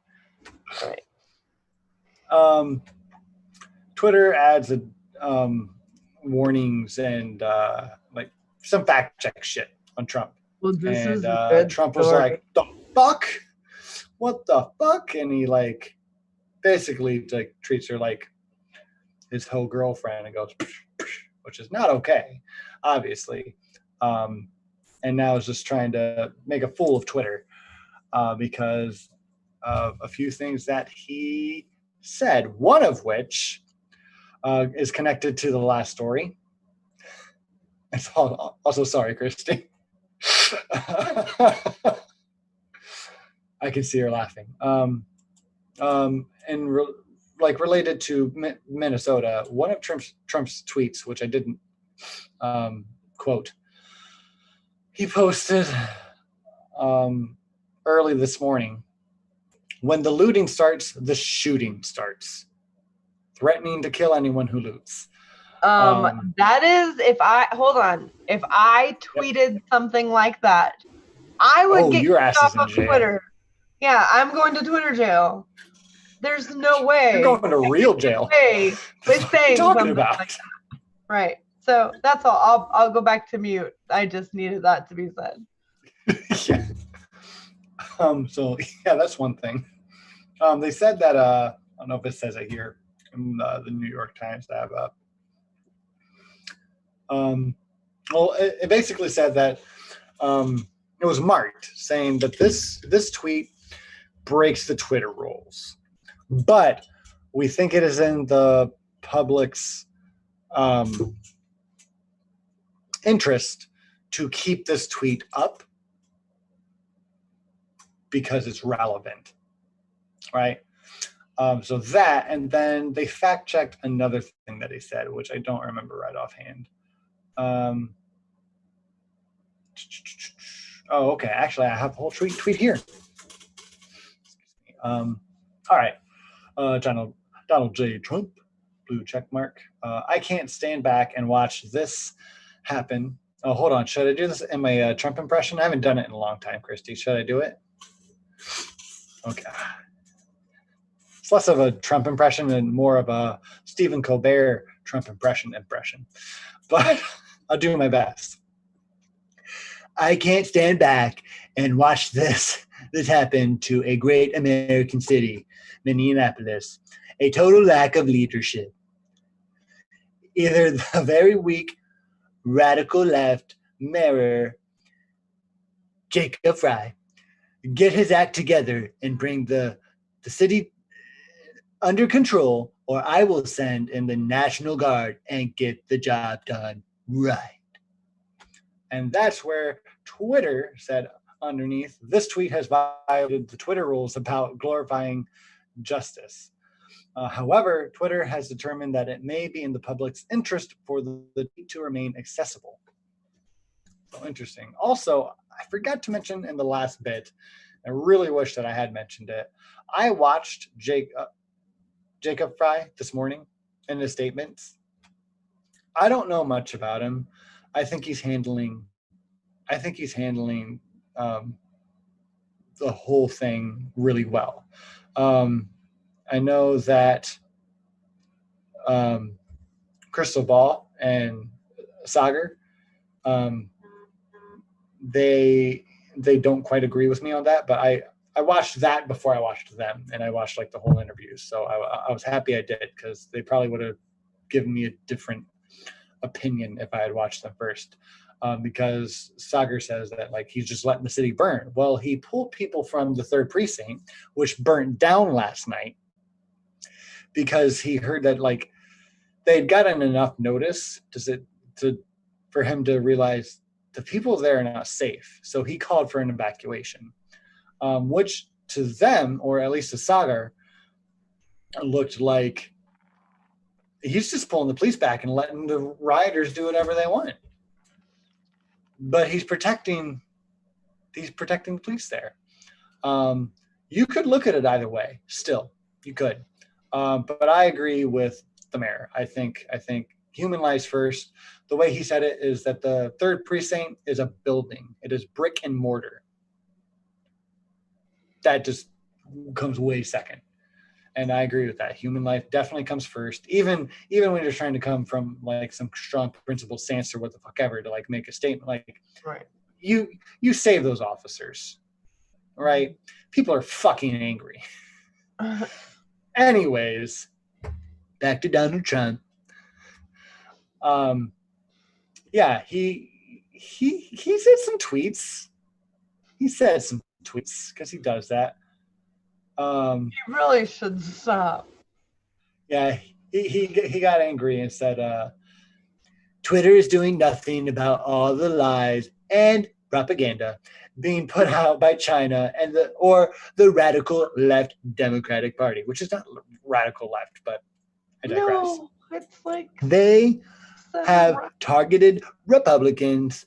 [SPEAKER 2] All right.
[SPEAKER 1] Twitter adds warnings and like some fact check shit on Trump.
[SPEAKER 2] Well, this is a good
[SPEAKER 1] Trump
[SPEAKER 2] story.
[SPEAKER 1] was like, "The fuck? What the fuck?" And he like basically like treats her like his whole girlfriend and goes, which is not okay, obviously. And now is just trying to make a fool of Twitter because of a few things that he said, one of which is connected to the last story. It's also sorry, Christy. I can see her laughing. And related to Minnesota, one of Trump's tweets, which I didn't quote, he posted early this morning, "When the looting starts, the shooting starts. Threatening to kill anyone who loots."
[SPEAKER 2] That is, if I tweeted something like that, I would get kicked off of Twitter. Yeah, I'm going to Twitter jail. There's no way.
[SPEAKER 1] You're going to real jail.
[SPEAKER 2] With saying
[SPEAKER 1] talking about?
[SPEAKER 2] Like that. Right. So that's all. I'll go back to mute. I just needed that to be said.
[SPEAKER 1] Yeah. So yeah, that's one thing. They said that I don't know if it says it here in the New York Times that I have up. Well, it basically said that it was marked saying that this tweet breaks the Twitter rules, but we think it is in the public's interest to keep this tweet up because it's relevant, right? So that, and then they fact checked another thing that he said, which I don't remember right offhand. Okay. Actually, I have the whole tweet here. All right. Donald J. Trump, blue check mark. I can't stand back and watch this happen. Oh, hold on. Should I do this in my Trump impression? I haven't done it in a long time, Christy. Should I do it? Okay. It's less of a Trump impression and more of a Stephen Colbert Trump impression. But I'll do my best. I can't stand back and watch this happen to a great American city, Minneapolis. A total lack of leadership. Either the very weak radical left mayor, Jacob Fry, get his act together and bring the city under control, or I will send in the National Guard and get the job done right. And that's where Twitter said underneath, this tweet has violated the Twitter rules about glorifying justice. However, Twitter has determined that it may be in the public's interest for the tweet to remain accessible. So interesting. Also, I forgot to mention in the last bit, I really wish that I had mentioned it. I watched Jacob Fry this morning in his statements. I don't know much about him. I think he's handling the whole thing really well. I know that Crystal Ball and Sagar, they they don't quite agree with me on that, but I watched that before I watched them, and I watched like the whole interview. So I was happy I did, because they probably would have given me a different opinion if I had watched them first. Because Sagar says that like he's just letting the city burn. Well, he pulled people from the 3rd precinct, which burnt down last night, because he heard that like they had gotten enough notice for him to realize the people there are not safe. So he called for an evacuation, which to them, or at least to Sagar, looked like he's just pulling the police back and letting the rioters do whatever they want. But he's protecting the police there. You could look at it either way. Still, you could. But I agree with the mayor. I think human lives first. The way he said it is that the 3rd precinct is a building. It is brick and mortar. That just comes way second. And I agree with that. Human life definitely comes first. Even when you're trying to come from like some strong principled stance or what the fuck ever to like make a statement, like
[SPEAKER 2] Right.
[SPEAKER 1] you save those officers, right? People are fucking angry. Anyways, back to Donald Trump. Yeah, he said some tweets. He said some tweets because he does that.
[SPEAKER 2] He really should stop.
[SPEAKER 1] Yeah, he got angry and said, Twitter is doing nothing about all the lies and propaganda being put out by China and the radical left Democratic Party, which is not radical left, but I digress.
[SPEAKER 2] No, it's like
[SPEAKER 1] they have targeted Republicans,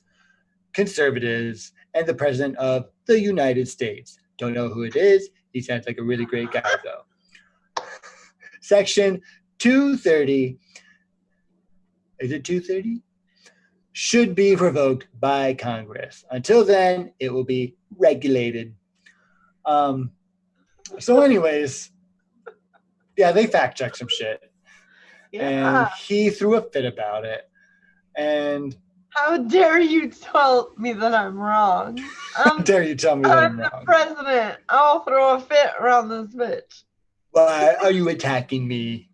[SPEAKER 1] conservatives, and the president of the United States. Don't know who it is. He sounds like a really great guy, though. Section 230, is it 230? Should be revoked by Congress. Until then, it will be regulated. So anyways, yeah, they fact checked some shit.
[SPEAKER 2] Yeah.
[SPEAKER 1] And he threw a fit about it. And
[SPEAKER 2] how dare you tell me that I'm wrong?
[SPEAKER 1] How dare you tell me that I'm wrong?
[SPEAKER 2] I'm the president. I'll throw a fit around this bitch.
[SPEAKER 1] Why are you attacking me?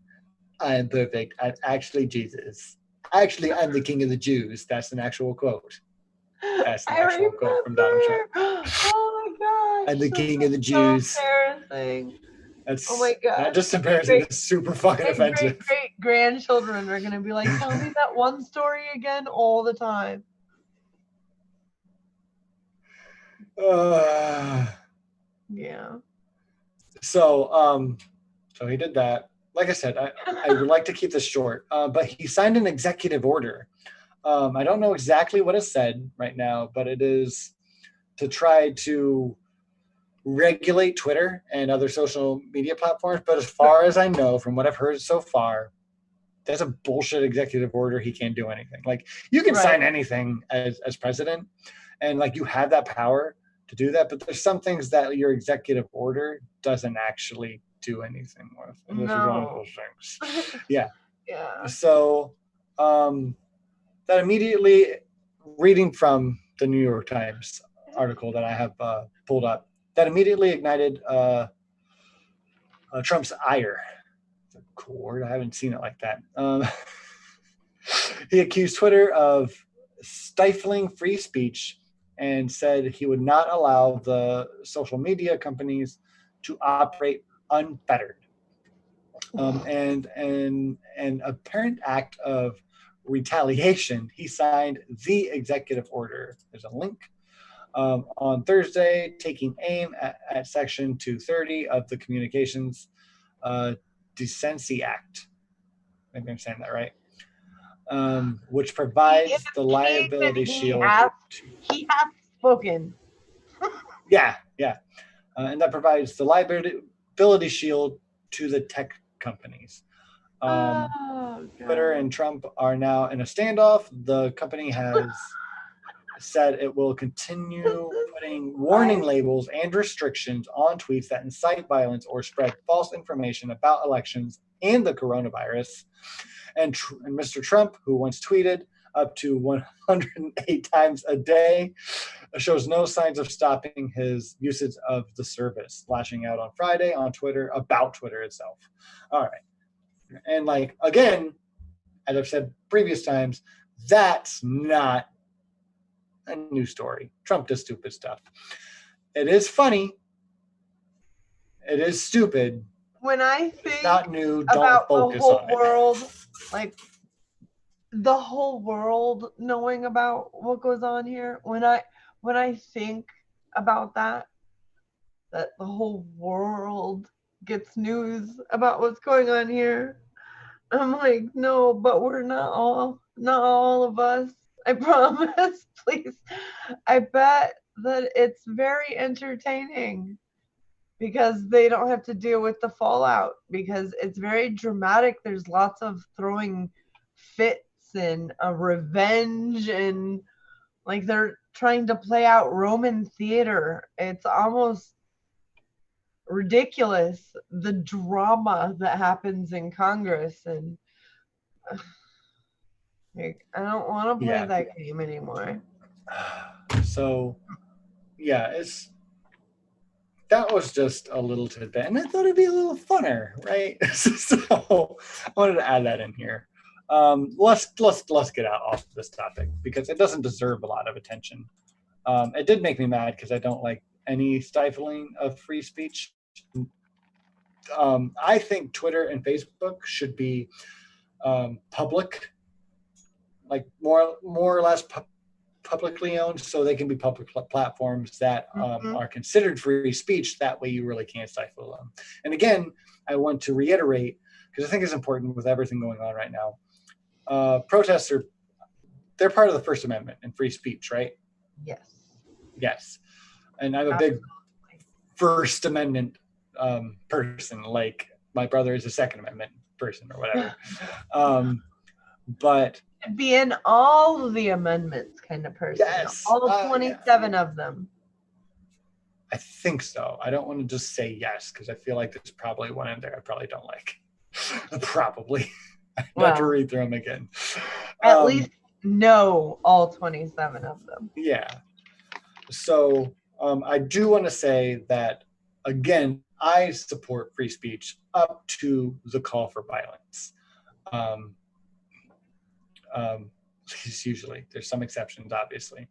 [SPEAKER 1] I am perfect. I'm actually Jesus. Actually, I'm the king of the Jews. That's an actual quote. That's an actual quote from Donald Trump.
[SPEAKER 2] Oh my gosh.
[SPEAKER 1] I'm the king of the Jews.
[SPEAKER 2] So embarrassing.
[SPEAKER 1] That's
[SPEAKER 2] oh my god.
[SPEAKER 1] Not just embarrassing, it's super fucking offensive.
[SPEAKER 2] Great grandchildren are gonna be like, tell me that one story again all the time. Yeah.
[SPEAKER 1] So he did that. Like I said, I would like to keep this short, but he signed an executive order. I don't know exactly what it said right now, but it is to try to regulate Twitter and other social media platforms. But as far as I know, from what I've heard so far, that's a bullshit executive order. He can't do anything. Like, you can sign anything as president, and like you have that power to do that, but there's some things that your executive order doesn't actually do anything with. And this is one of those things. Yeah.
[SPEAKER 2] Yeah.
[SPEAKER 1] So that immediately, reading from the New York Times article that I have pulled up, that immediately ignited Trump's ire. It's a cool word. I haven't seen it like that. He accused Twitter of stifling free speech and said he would not allow the social media companies to operate unfettered. And an apparent act of retaliation, he signed the executive order. There's a link. On Thursday, taking aim at Section 230 of the Communications Decency Act. Maybe I'm saying that right. Which provides the liability shield.
[SPEAKER 2] He has spoken.
[SPEAKER 1] Yeah. And that provides the liability shield to the tech companies. Twitter and Trump are now in a standoff. The company has said it will continue putting warning labels and restrictions on tweets that incite violence or spread false information about elections and the coronavirus. And Mr. Trump, who once tweeted, up to 108 times a day, shows no signs of stopping his usage of the service, lashing out on Friday on Twitter about Twitter itself. All right. And like, again, as I've said previous times, that's not a new story. Trump does stupid stuff. It is funny. It is stupid.
[SPEAKER 2] When I think
[SPEAKER 1] It's not new. Don't
[SPEAKER 2] about the
[SPEAKER 1] focus
[SPEAKER 2] whole
[SPEAKER 1] on it.
[SPEAKER 2] world, like the whole world knowing about what goes on here, when I think about that the whole world gets news about what's going on here, I'm like, no, but we're not all of us. I promise. Please. I bet that it's very entertaining because they don't have to deal with the fallout, because it's very dramatic. There's lots of throwing fits and a revenge, and like they're trying to play out Roman theater. It's almost ridiculous, the drama that happens in Congress, and like, I don't want to play that game anymore.
[SPEAKER 1] So yeah, that was just a little tidbit, and I thought it'd be a little funner, right? So I wanted to add that in here. Let's get out off this topic because it doesn't deserve a lot of attention. It did make me mad because I don't like any stifling of free speech. I think Twitter and Facebook should be public, like more or less publicly owned, so they can be public platforms that are considered free speech. That way you really can't stifle them. And again, I want to reiterate, because I think it's important with everything going on right now, protests they're part of the First Amendment and free speech, right? Yes. And I'm a big First Amendment person, like my brother is a Second Amendment person or whatever. But
[SPEAKER 2] be in all the amendments kind of person.
[SPEAKER 1] Yes.
[SPEAKER 2] All 27 of them.
[SPEAKER 1] I think so. I don't want to just say yes, because I feel like there's probably one in there I probably don't like. Probably. I have to read through them again.
[SPEAKER 2] At least know all 27 of them.
[SPEAKER 1] Yeah. So I do want to say that, again, I support free speech up to the call for violence. Usually there's some exceptions, obviously,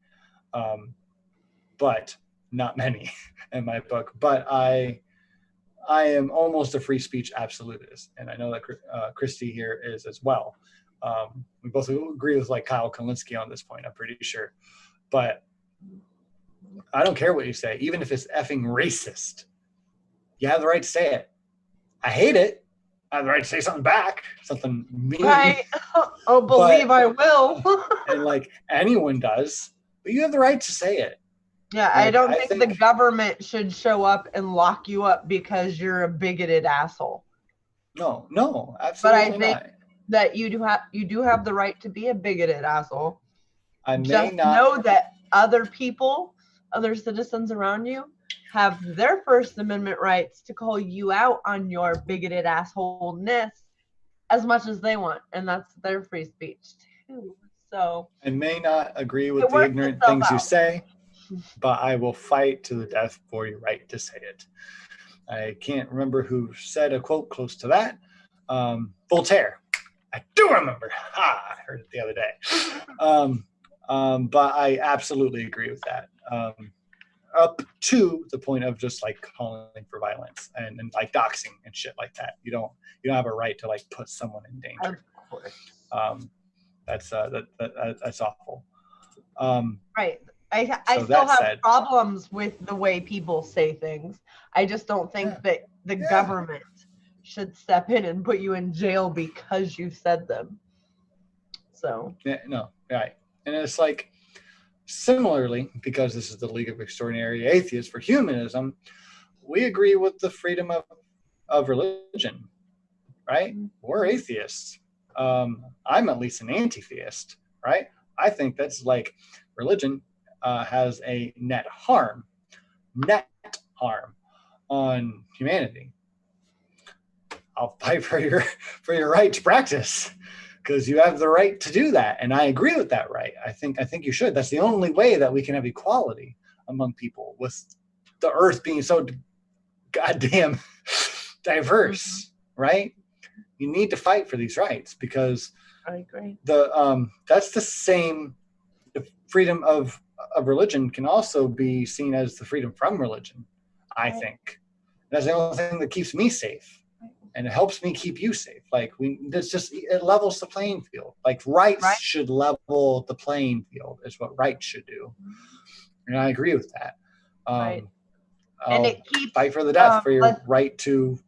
[SPEAKER 1] but not many in my book. But I am almost a free speech absolutist, and I know that Christy here is as well. We both agree with like Kyle Kalinske on this point, I'm pretty sure. But I don't care what you say, even if it's effing racist. You have the right to say it. I hate it. I have the right to say something back, something mean.
[SPEAKER 2] Right. Oh, believe I will.
[SPEAKER 1] And like anyone does, but you have the right to say it.
[SPEAKER 2] Yeah, like, I don't think the government should show up and lock you up because you're a bigoted asshole.
[SPEAKER 1] No, absolutely not.
[SPEAKER 2] But I think that you do have the right to be a bigoted asshole. Just know that other people, other citizens around you, have their First Amendment rights to call you out on your bigoted assholeness as much as they want, and that's their free speech too. So
[SPEAKER 1] I may not agree with the ignorant things you say, but I will fight to the death for your right to say it. I can't remember who said a quote close to that. Voltaire. I do remember. I heard it the other day. But I absolutely agree with that. Up to the point of just like calling for violence and like doxing and shit like that. You don't have a right to like put someone in danger.
[SPEAKER 2] Of course.
[SPEAKER 1] That's awful.
[SPEAKER 2] Right. I still have problems with the way people say things. I just don't think that the government should step in and put you in jail because you said them. So. Yeah, no,
[SPEAKER 1] right. And it's like, similarly, because this is the League of Extraordinary Atheists for Humanism, we agree with the freedom of religion, right? We're atheists. I'm at least an anti-theist, right? I think that's like religion has a net harm on humanity. I'll fight for your right to practice because you have the right to do that, and I agree with that right. I think you should. That's the only way that we can have equality among people, with the earth being so goddamn diverse, right? You need to fight for these rights, because
[SPEAKER 2] I agree.
[SPEAKER 1] That's the same. The freedom of religion can also be seen as the freedom from religion, I think. That's the only thing that keeps me safe, and it helps me keep you safe. Like, it levels the playing field. Like, rights should level the playing field, is what rights should do. And I agree with that.
[SPEAKER 2] Right.
[SPEAKER 1] And it keeps, fight for the death for your right to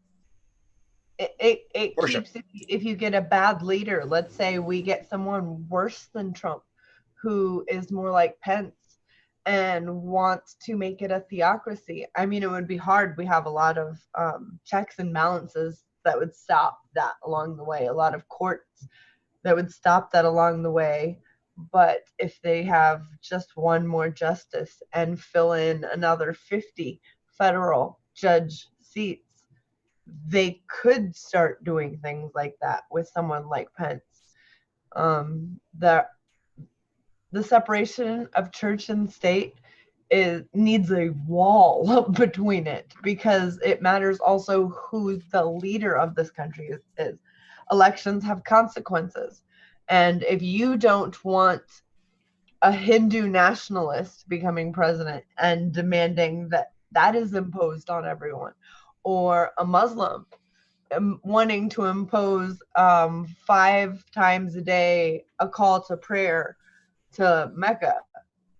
[SPEAKER 2] it
[SPEAKER 1] worship.
[SPEAKER 2] Keeps, if you get a bad leader, let's say we get someone worse than Trump, who is more like Pence and wants to make it a theocracy. I mean, it would be hard. We have a lot of checks and balances that would stop that along the way, a lot of courts that would stop that along the way. But if they have just one more justice and fill in another 50 federal judge seats, they could start doing things like that with someone like Pence. The separation of church and state needs a wall between it, because it matters also who the leader of this country is. Elections have consequences. And if you don't want a Hindu nationalist becoming president and demanding that is imposed on everyone, or a Muslim wanting to impose 5 times a day a call to prayer to Mecca.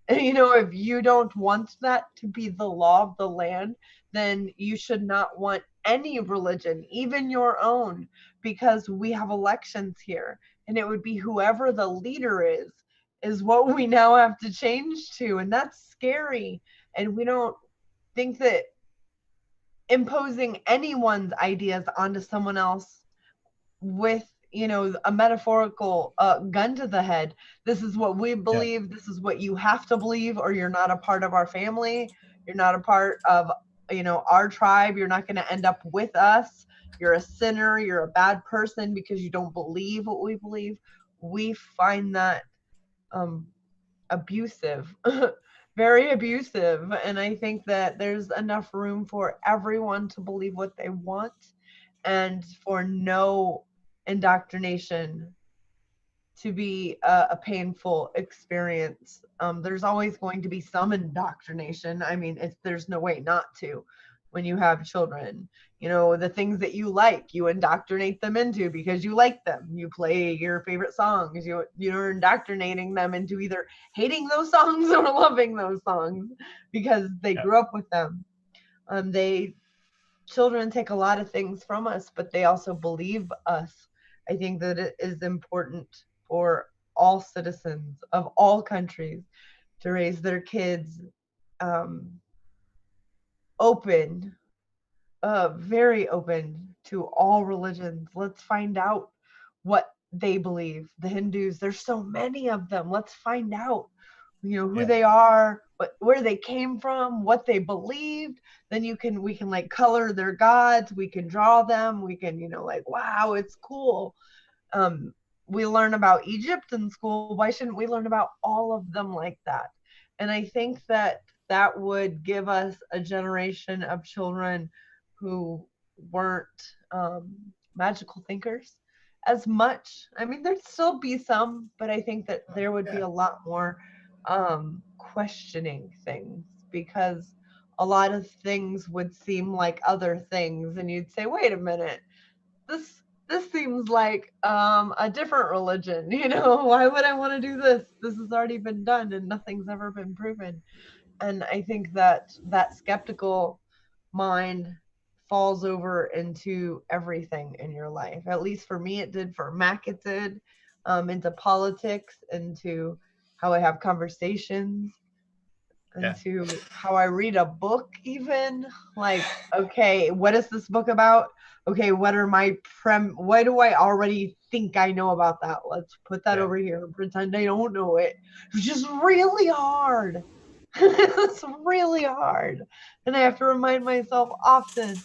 [SPEAKER 2] If you don't want that to be the law of the land, then you should not want any religion, even your own, because we have elections here, and it would be whoever the leader is what we now have to change to, and that's scary. And we don't think that imposing anyone's ideas onto someone else with a metaphorical gun to the head. This is what we believe. Yeah. This is what you have to believe, or you're not a part of our family. You're not a part of our tribe. You're not going to end up with us. You're a sinner. You're a bad person because you don't believe what we believe. We find that abusive. Very abusive. And I think that there's enough room for everyone to believe what they want, and for no indoctrination to be a painful experience. There's always going to be some indoctrination. I mean, there's no way not to. When you have children, the things that you like, you indoctrinate them into because you like them. You play your favorite songs. You're indoctrinating them into either hating those songs or loving those songs because they grew up with them. Children take a lot of things from us, but they also believe us. I think that it is important for all citizens of all countries to raise their kids open, very open to all religions. Let's find out what they believe. The Hindus, there's so many of them. Let's find out who they are, where they came from, what they believed. Then we can like color their gods, we can draw them, we can wow, it's cool. We learn about Egypt in school. Why shouldn't we learn about all of them like that? And I think that would give us a generation of children who weren't magical thinkers as much. I mean, there'd still be some, but I think that there would be a lot more questioning things, because a lot of things would seem like other things, and you'd say, wait a minute, this seems like a different religion. Why would I want to do this? This has already been done and nothing's ever been proven. And I think that skeptical mind falls over into everything in your life. At least for me, it did. For Mac, it did. Into politics, into how I have conversations, into how I read a book, even. Like, okay, what is this book about? Okay, what are what do I already think I know about that? Let's put that over here and pretend I don't know it. It's just really hard. It's really hard. And I have to remind myself often.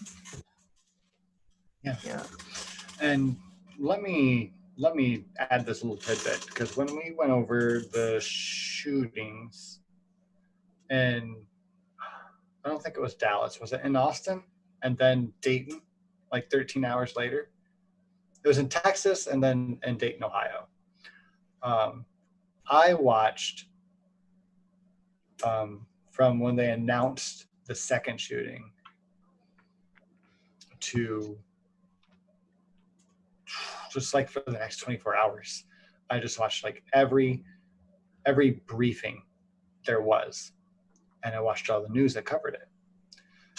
[SPEAKER 1] Yeah. And let me let me add this little tidbit, because when we went over the shootings, and I don't think it was Dallas, was it in Austin? And then Dayton, like 13 hours later. It was in Texas and then in Dayton, Ohio. I watched from when they announced the second shooting to just like for the next 24 hours. I just watched like every briefing there was, and I watched all the news that covered it.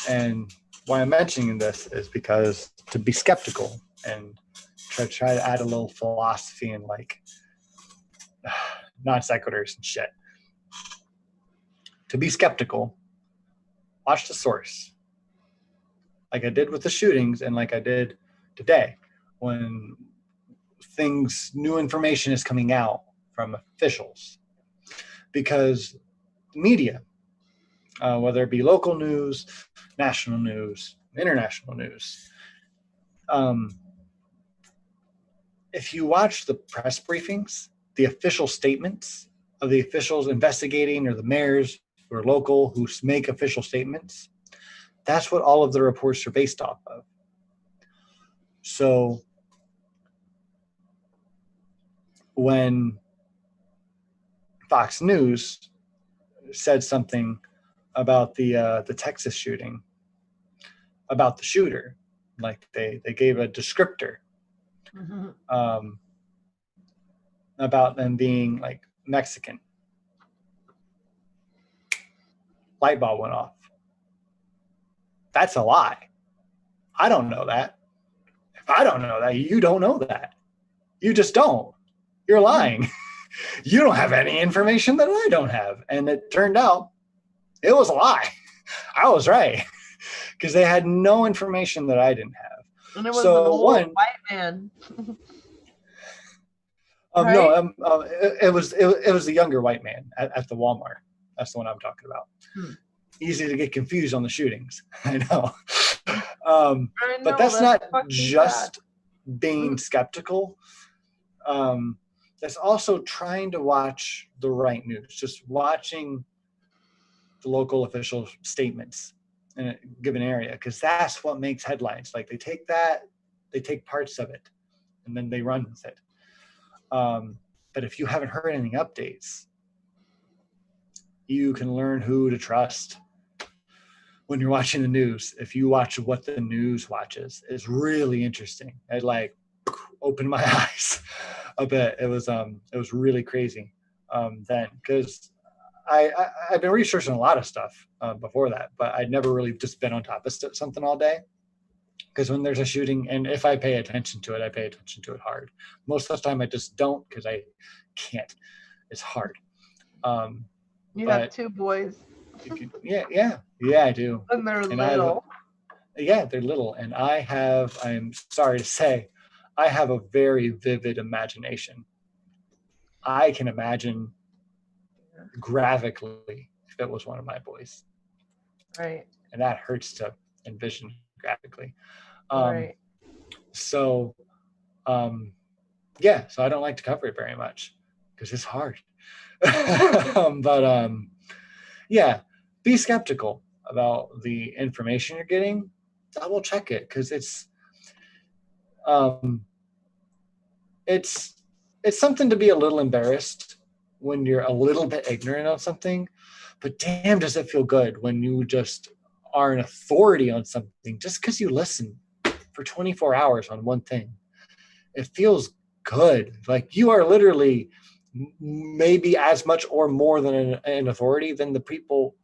[SPEAKER 1] And why I'm mentioning this is because to be skeptical and try to add a little philosophy and like non sequiturs and shit. To be skeptical, watch the source. Like I did with the shootings and like I did today when new information is coming out from officials. Because media, whether it be local news, national news, international news, if you watch the press briefings, the official statements of the officials investigating or the mayors who are local who make official statements, that's what all of the reports are based off of. So when Fox News said something about the Texas shooting, about the shooter, like they gave a descriptor about them being like Mexican. Light bulb went off. That's a lie. I don't know that. If I don't know that, you don't know that. You just don't. You're lying. You don't have any information that I don't have. And it turned out it was a lie. I was right. Because they had no information that I didn't have.
[SPEAKER 2] And it was an old white man.
[SPEAKER 1] Right? No, it was a younger white man at the Walmart. That's the one I'm talking about. Easy to get confused on the shootings. I know. But that's not just being skeptical. That's also trying to watch the right news, just watching the local official statements in a given area, because that's what makes headlines. Like they take parts of it, and then they run with it. But if you haven't heard any updates, you can learn who to trust when you're watching the news. If you watch what the news watches, it's really interesting. It like opened my eyes a bit. It was really crazy then, because I've been researching a lot of stuff before that, but I'd never really just been on top of something all day. Because when there's a shooting, and if I pay attention to it, I pay attention to it hard. Most of the time I just don't, because I can't. It's hard.
[SPEAKER 2] You have two boys.
[SPEAKER 1] Yeah, I do.
[SPEAKER 2] And they're little.
[SPEAKER 1] They're little. And I'm sorry to say, I have a very vivid imagination. I can imagine graphically if it was one of my boys.
[SPEAKER 2] Right.
[SPEAKER 1] And that hurts to envision graphically.
[SPEAKER 2] Right.
[SPEAKER 1] So I don't like to cover it very much because it's hard. But be skeptical about the information you're getting. Double check it, because it's something to be a little embarrassed when you're a little bit ignorant of something, but damn, does it feel good when you just are an authority on something just because you listen for 24 hours on one thing. It feels good. Like you are literally maybe as much or more than an authority than the people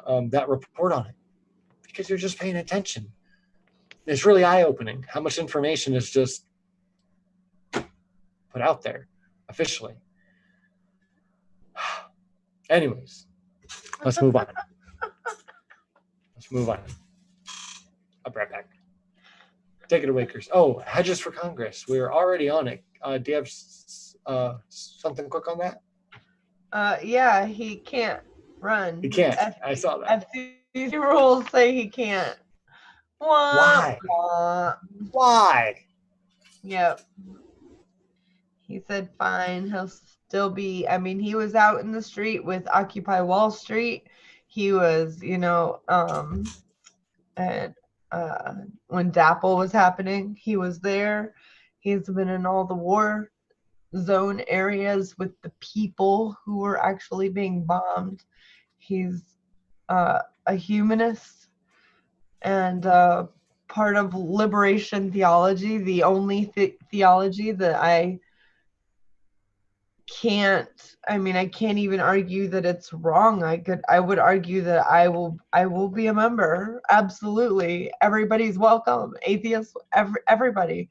[SPEAKER 1] that report on it, because you're just paying attention. It's really eye-opening how much information is just put out there officially. Anyways, let's move on. I'll be right back. Take it away, Chris. Oh, hedges for Congress. We're already on it. Do you have something quick on that?
[SPEAKER 2] Yeah, he can't run.
[SPEAKER 1] He can't. I saw that.
[SPEAKER 2] FCC rules say he can't.
[SPEAKER 1] Why? Why?
[SPEAKER 2] Yep. he said fine, he'll still be, I mean, he was out in the street with Occupy Wall Street. He was, and when DAPL was happening, he was there. He's been in all the war zone areas with the people who were actually being bombed. He's a humanist and part of liberation theology, the only theology that I can't even argue that it's wrong. I would argue that I will be a member. Absolutely. Everybody's welcome. Atheists, everybody.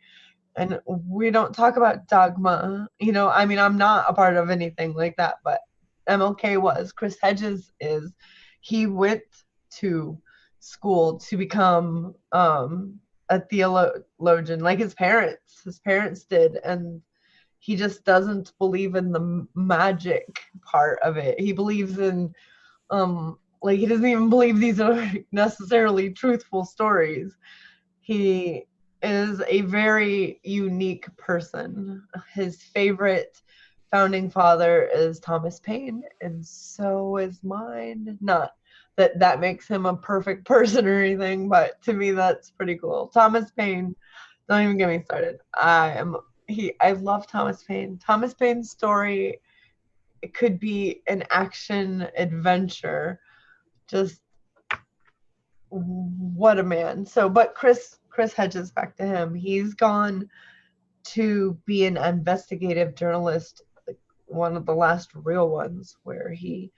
[SPEAKER 2] And we don't talk about dogma. I'm not a part of anything like that, but MLK was. Chris Hedges is. He went to school to become a theologian like his parents. His parents did, and he just doesn't believe in the magic part of it. He believes in he doesn't even believe these are necessarily truthful stories. He is a very unique person. His favorite founding father is Thomas Paine, and so is mine. Not that that makes him a perfect person or anything, but to me that's pretty cool. Thomas Paine, don't even get me started. I love Thomas Paine. Thomas Paine's story, it could be an action adventure. Just what a man. So, but Chris Hedges, back to him. He's gone to be an investigative journalist, like one of the last real ones, where he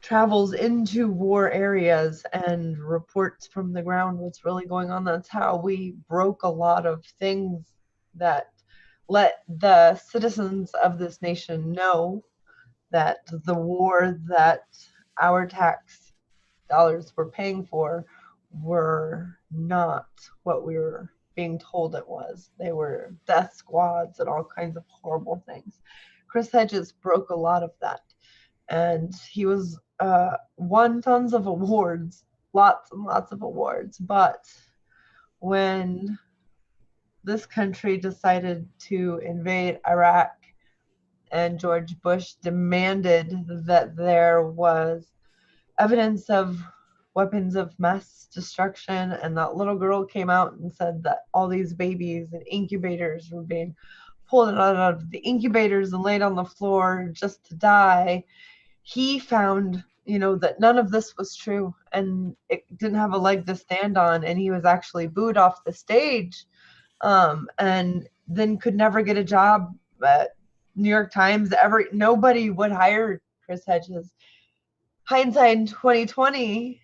[SPEAKER 2] travels into war areas and reports from the ground what's really going on. That's how we broke a lot of things that let the citizens of this nation know that the war that our tax dollars were paying for were not what we were being told it was. They were death squads and all kinds of horrible things. Chris Hedges broke a lot of that. And he was won tons of awards, lots and lots of awards. But when this country decided to invade Iraq and George Bush demanded that there was evidence of weapons of mass destruction, and that little girl came out and said that all these babies in incubators were being pulled out of the incubators and laid on the floor just to die, he found that none of this was true, and it didn't have a leg to stand on, and he was actually booed off the stage, and then could never get a job at New York Times. Nobody would hire Chris Hedges. Hindsight 2020,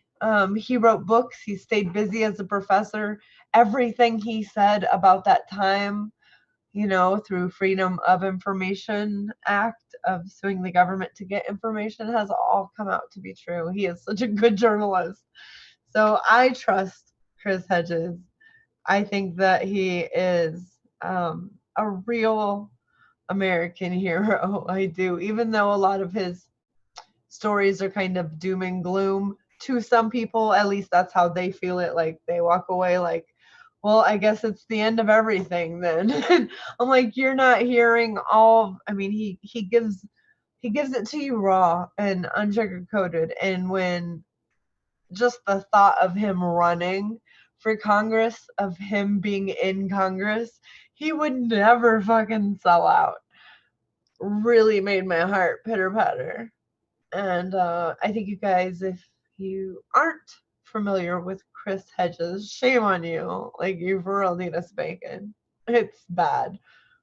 [SPEAKER 2] he wrote books. He stayed busy as a professor. Everything he said about that time, through Freedom of Information Act of suing the government to get information, has all come out to be true. He is such a good journalist. So I trust Chris Hedges. I think that he is a real American hero. I do, even though a lot of his stories are kind of doom and gloom to some people. At least that's how they feel it. Like they walk away like, well, I guess it's the end of everything then. I'm like, you're not hearing all. I mean, he gives it to you raw and unsugar-coated. And when just the thought of him running for Congress, of him being in Congress, he would never fucking sell out. Really made my heart pitter patter. And I think you guys, if you aren't familiar with Chris Hedges, shame on you. Like, you for real need a spanking. It's bad.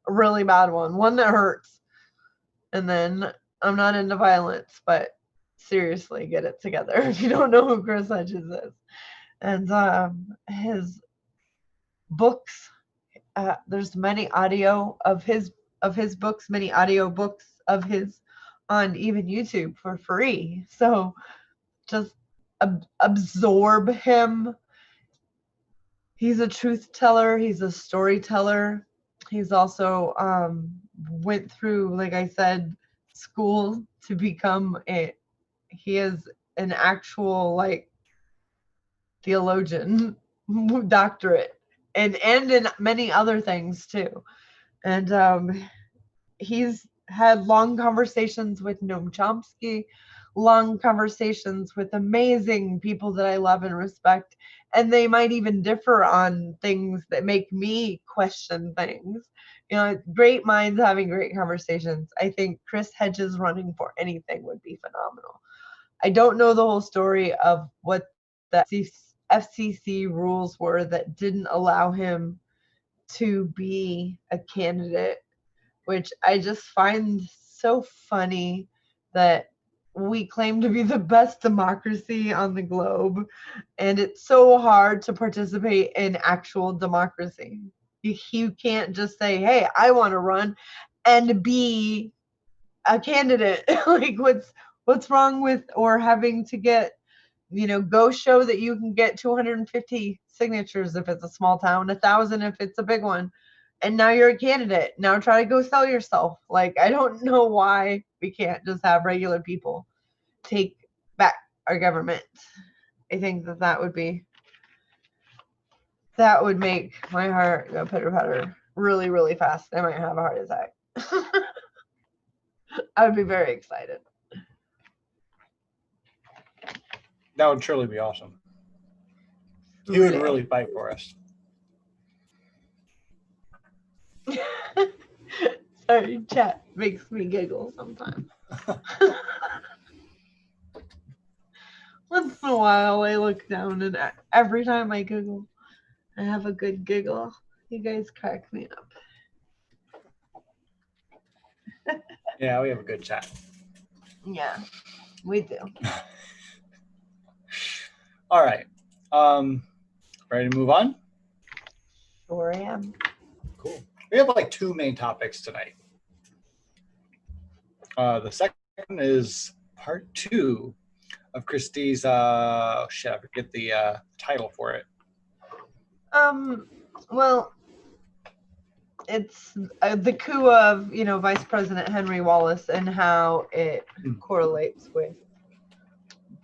[SPEAKER 2] A really bad one that hurts. And then, I'm not into violence, but seriously, get it together if you don't know who Chris Hedges is. And his books, there's many audio of his books, many audio books of his on even YouTube for free. So just absorb him. He's a truth teller. He's a storyteller. He's also went through, like I said, school to become he is an actual theologian, doctorate, and in many other things too. And he's had long conversations with Noam Chomsky, long conversations with amazing people that I love and respect, and they might even differ on things that make me question things. You know, great minds having great conversations. I think Chris Hedges running for anything would be phenomenal. I don't know the whole story of what the FCC rules were that didn't allow him to be a candidate, which I just find so funny that we claim to be the best democracy on the globe, and it's so hard to participate in actual democracy. You can't just say, hey, I want to run and be a candidate. Like, what's wrong with, or having to get, go show that you can get 250 signatures if it's a small town, 1,000 if it's a big one, and now you're a candidate. Now try to go sell yourself. Like, I don't know why we can't just have regular people take back our government. I think that would make my heart go pitter patter really, really fast. I might have a heart attack. I would be very excited.
[SPEAKER 1] That would truly be awesome. He would really fight for us.
[SPEAKER 2] Sorry, chat makes me giggle sometimes. Once in a while, I look down, and every time I giggle, I have a good giggle. You guys crack me up.
[SPEAKER 1] Yeah, we have a good chat.
[SPEAKER 2] Yeah, we do.
[SPEAKER 1] All right. Ready to move on?
[SPEAKER 2] Sure am.
[SPEAKER 1] Cool. We have like two main topics tonight. The second is part 2 of Christy's, I forget the title for it.
[SPEAKER 2] Well, it's the coup of, Vice President Henry Wallace and how it correlates with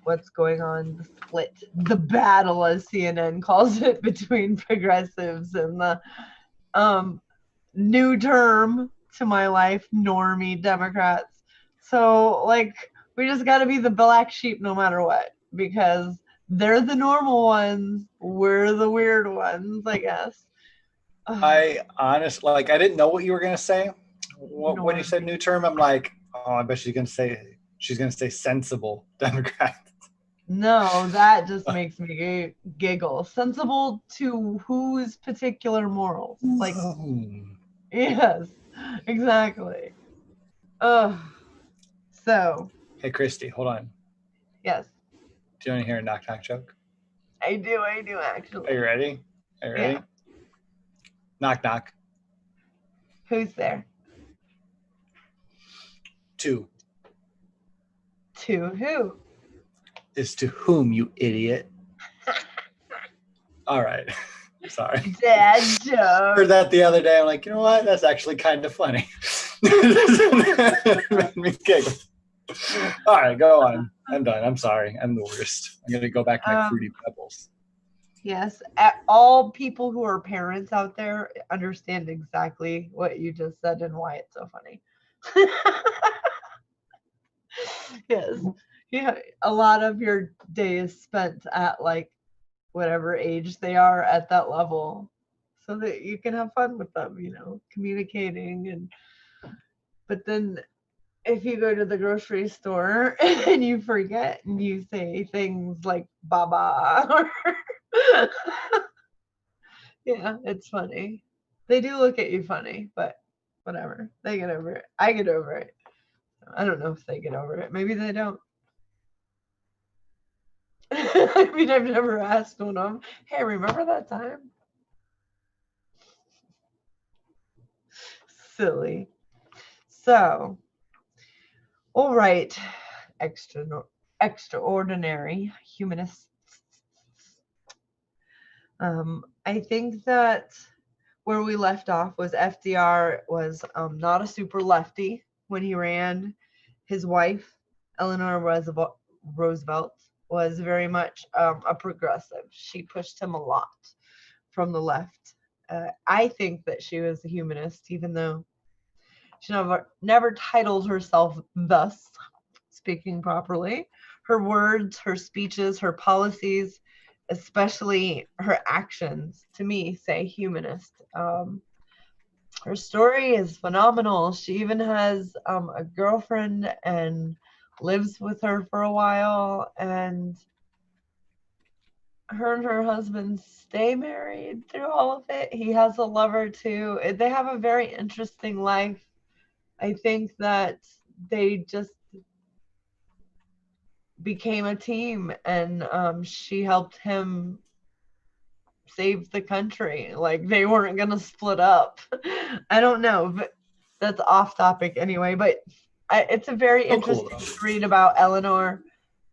[SPEAKER 2] what's going on, the split, the battle, as CNN calls it, between progressives and the new term to my life, normie Democrats. So, like, we just got to be the black sheep no matter what, because they're the normal ones, we're the weird ones, I guess.
[SPEAKER 1] I honestly, I didn't know what you were gonna say. When you said new term, I'm like, oh, I bet she's gonna say sensible Democrat.
[SPEAKER 2] No, that just makes me giggle. Sensible to whose particular morals? Like, yes, exactly. So.
[SPEAKER 1] Hey, Christy, hold on.
[SPEAKER 2] Yes.
[SPEAKER 1] Do you want to hear a knock knock joke?
[SPEAKER 2] I do actually.
[SPEAKER 1] Are you ready?
[SPEAKER 2] Yeah.
[SPEAKER 1] Knock knock.
[SPEAKER 2] Who's there?
[SPEAKER 1] 2.
[SPEAKER 2] To who?
[SPEAKER 1] Is to whom, you idiot. All right. Sorry.
[SPEAKER 2] Dad joke.
[SPEAKER 1] Heard that the other day. I'm like, you know what? That's actually kind of funny. It made me giggle. All right, go on. I'm done. I'm sorry. I'm the worst. I'm going to go back to my Fruity Pebbles.
[SPEAKER 2] Yes. All people who are parents out there understand exactly what you just said and why it's so funny. Yes. Yeah. A lot of your day is spent at whatever age they are at that level, so that you can have fun with them, communicating. But then if you go to the grocery store and you forget and you say things like baba or yeah, it's funny. They do look at you funny, but whatever. They get over it. I get over it. I don't know if they get over it. Maybe they don't. I mean, I've never asked one of them, hey, remember that time? Silly. So, all right, extraordinary humanists. I think that where we left off was FDR was not a super lefty when he ran. His wife, Eleanor Roosevelt, was very much a progressive. She pushed him a lot from the left. I think that she was a humanist, even though She never titled herself thus, speaking properly. Her words, her speeches, her policies, especially her actions, to me, say humanist. Her story is phenomenal. She even has a girlfriend and lives with her for a while, and her husband stay married through all of it. He has a lover too. They have a very interesting life. I think that they just became a team, and she helped him save the country. Like, they weren't gonna split up. I don't know, but that's off topic anyway. But it's a very
[SPEAKER 1] So cool,
[SPEAKER 2] interesting to read about Eleanor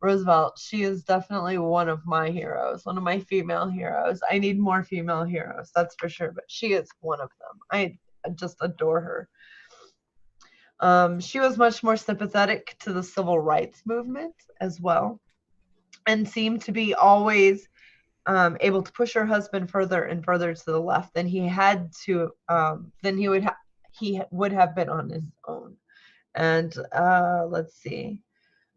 [SPEAKER 2] Roosevelt. She is definitely one of my heroes, one of my female heroes. I need more female heroes, that's for sure, but she is one of them. I just adore her. She was much more sympathetic to the civil rights movement as well, and seemed to be always able to push her husband further and further to the left than he had to, than he would have been on his own. And let's see.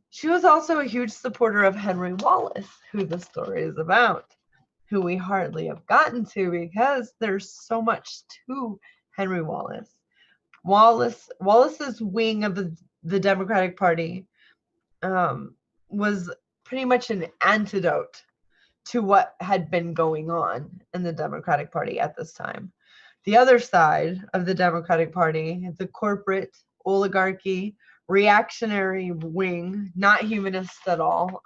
[SPEAKER 2] She was also a huge supporter of Henry Wallace, who the story is about, who we hardly have gotten to because there's so much to Henry Wallace. Wallace's wing of the Democratic Party was pretty much an antidote to what had been going on in the Democratic Party at this time. The other side of the Democratic Party, the corporate oligarchy, reactionary wing, not humanists at all.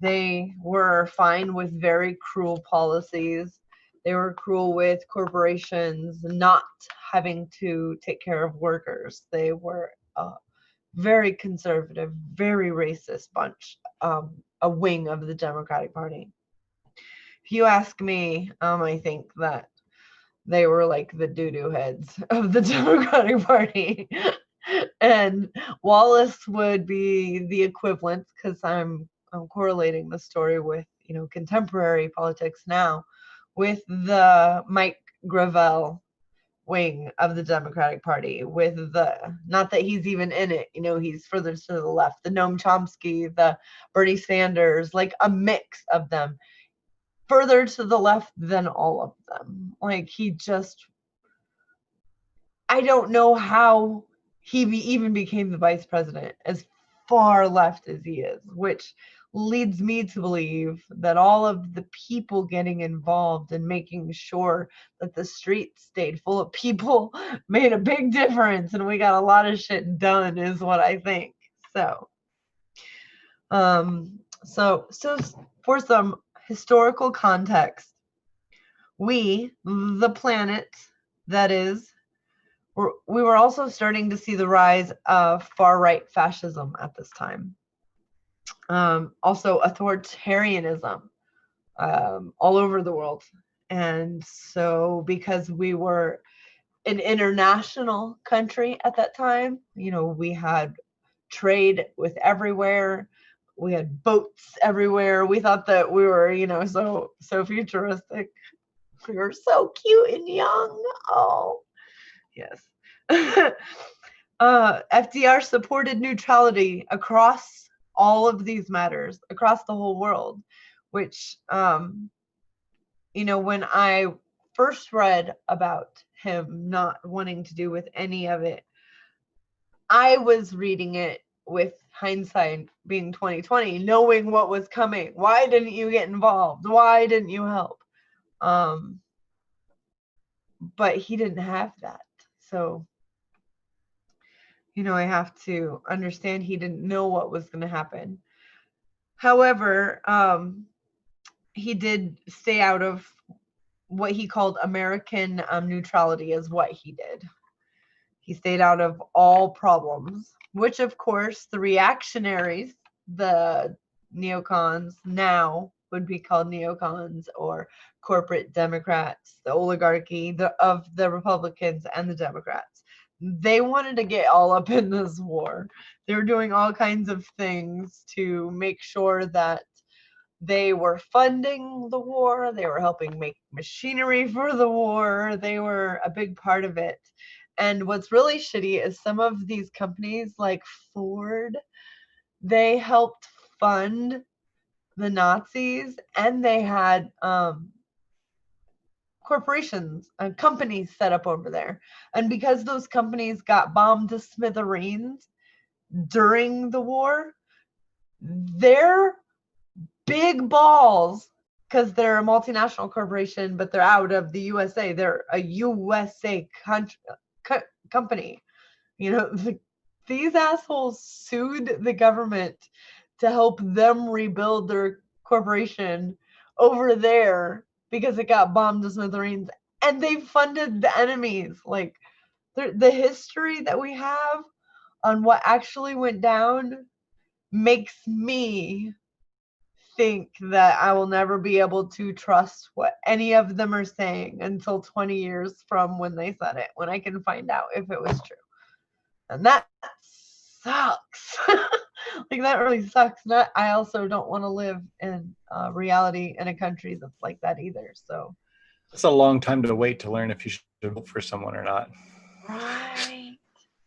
[SPEAKER 2] They were fine with very cruel policies. They were cruel with corporations not having to take care of workers. They were a very conservative, very racist bunch, a wing of the Democratic Party. If you ask me, I think that they were like the doo-doo heads of the Democratic Party. And Wallace would be the equivalent, because I'm correlating the story with, contemporary politics now, with the Mike Gravel wing of the Democratic Party, with the, not that he's even in it, he's further to the left, the Noam Chomsky, the Bernie Sanders, like a mix of them, further to the left than all of them. Like, I don't know how he even became the vice president, as far left as he is, which leads me to believe that all of the people getting involved and making sure that the streets stayed full of people made a big difference, and we got a lot of shit done, is what I think. So for some historical context, we, the planet, that is, we were also starting to see the rise of far-right fascism at this time. Also authoritarianism all over the world. And so because we were an international country at that time, we had trade with everywhere. We had boats everywhere. We thought that we were, so futuristic. We were so cute and young. Oh, yes. FDR supported neutrality across all of these matters, across the whole world, which, when I first read about him not wanting to do with any of it, I was reading it with hindsight being 2020, knowing what was coming. Why didn't you get involved? Why didn't you help? But he didn't have that. So, I have to understand he didn't know what was going to happen. However, he did stay out of what he called American neutrality, is what he did. He stayed out of all problems, which, of course, the reactionaries, the neocons, now would be called neocons, or corporate Democrats, the oligarchy of the Republicans and the Democrats. They wanted to get all up in this war. They were doing all kinds of things to make sure that they were funding the war. They were helping make machinery for the war. They were a big part of it. And what's really shitty is some of these companies like Ford, they helped fund the Nazis, and they had corporations and companies set up over there. And because those companies got bombed to smithereens during the war, they're big balls, because they're a multinational corporation, but they're out of the USA. They're a USA company. These assholes sued the government to help them rebuild their corporation over there because it got bombed to smithereens, and they funded the enemies. Like, the history that we have on what actually went down makes me think that I will never be able to trust what any of them are saying until 20 years from when they said it, when I can find out if it was true. And that sucks. Like, that really sucks. I also don't want to live in reality in a country that's like that either. So
[SPEAKER 1] it's a long time to wait to learn if you should vote for someone or not.
[SPEAKER 2] Right.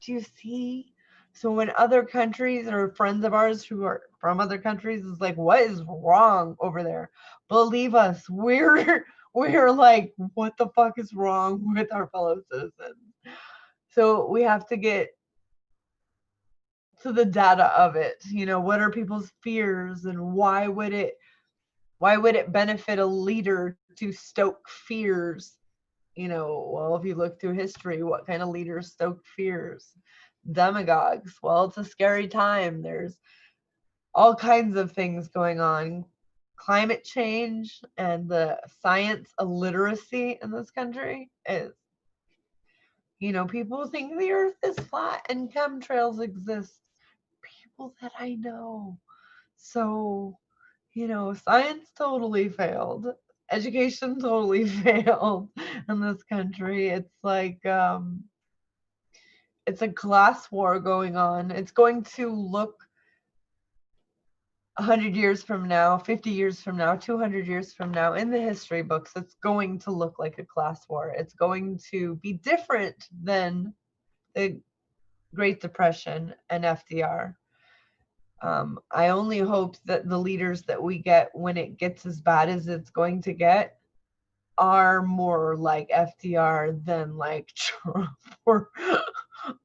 [SPEAKER 2] Do you see? So when other countries or friends of ours who are from other countries is like, what is wrong over there? Believe us, we're like, what the fuck is wrong with our fellow citizens? So we have to get to the data of it. What are people's fears, and why would it benefit a leader to stoke fears? Well, if you look through history, what kind of leaders stoked fears? Demagogues. Well, it's a scary time. There's all kinds of things going on. Climate change and the science illiteracy in this country is, people think the earth is flat and chemtrails exist. People that I know. So, science totally failed. Education totally failed in this country. It's like, it's a class war going on. It's going to look 100 years from now, 50 years from now, 200 years from now in the history books. It's going to look like a class war. It's going to be different than the Great Depression and FDR. I only hope that the leaders that we get, when it gets as bad as it's going to get, are more like FDR than like Trump. Or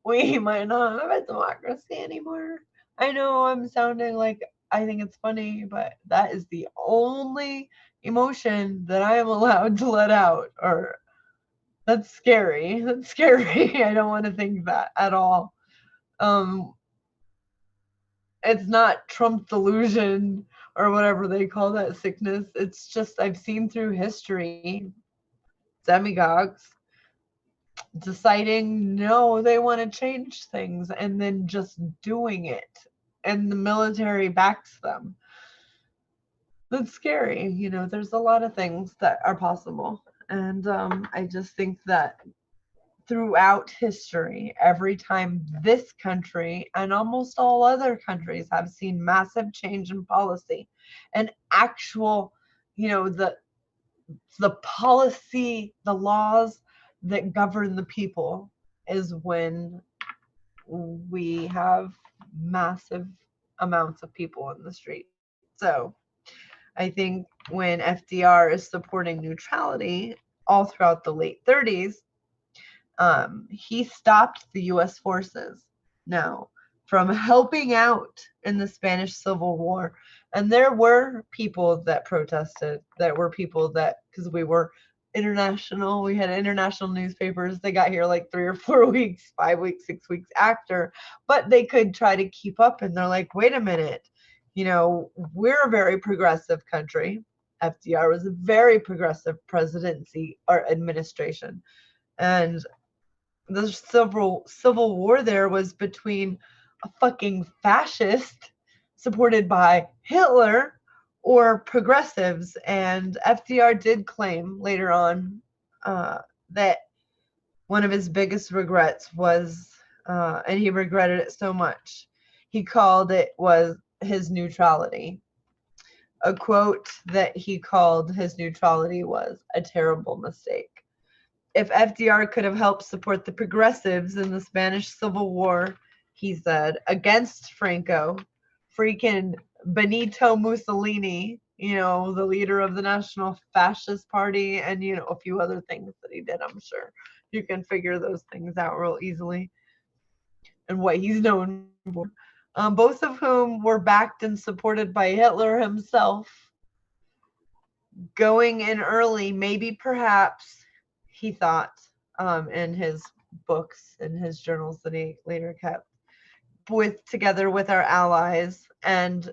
[SPEAKER 2] we might not have a democracy anymore. I know I'm sounding like I think it's funny, but that is the only emotion that I am allowed to let out. Or that's scary. That's scary. I don't want to think that at all. It's not Trump delusion or whatever they call that sickness. It's just, I've seen through history demagogues deciding no, they want to change things, and then just doing it, and the military backs them. That's scary. There's a lot of things that are possible, and I just think that throughout history, every time this country and almost all other countries have seen massive change in policy and actual, the policy, the laws that govern the people, is when we have massive amounts of people in the street. So I think when FDR is supporting neutrality all throughout the late 30s, he stopped the U.S. forces now from helping out in the Spanish Civil War. And there were people that protested. There were people that, because we were international, we had international newspapers. They got here like 3 or 4 weeks, 5 weeks, 6 weeks after, but they could try to keep up. And they're like, wait a minute, we're a very progressive country. FDR was a very progressive presidency or administration. And the civil war there was between a fucking fascist supported by Hitler or progressives. And FDR did claim later on that one of his biggest regrets was, and he regretted it so much, he called it was his neutrality. A quote that he called his neutrality was a terrible mistake. if FDR could have helped support the progressives in the Spanish Civil War, he said, against Franco, freaking Benito Mussolini, the leader of the National Fascist Party, and, a few other things that he did, I'm sure. You can figure those things out real easily and what he's known for. Both of whom were backed and supported by Hitler himself. Going in early, maybe perhaps, he thought, in his books and his journals that he later kept, together with our allies, and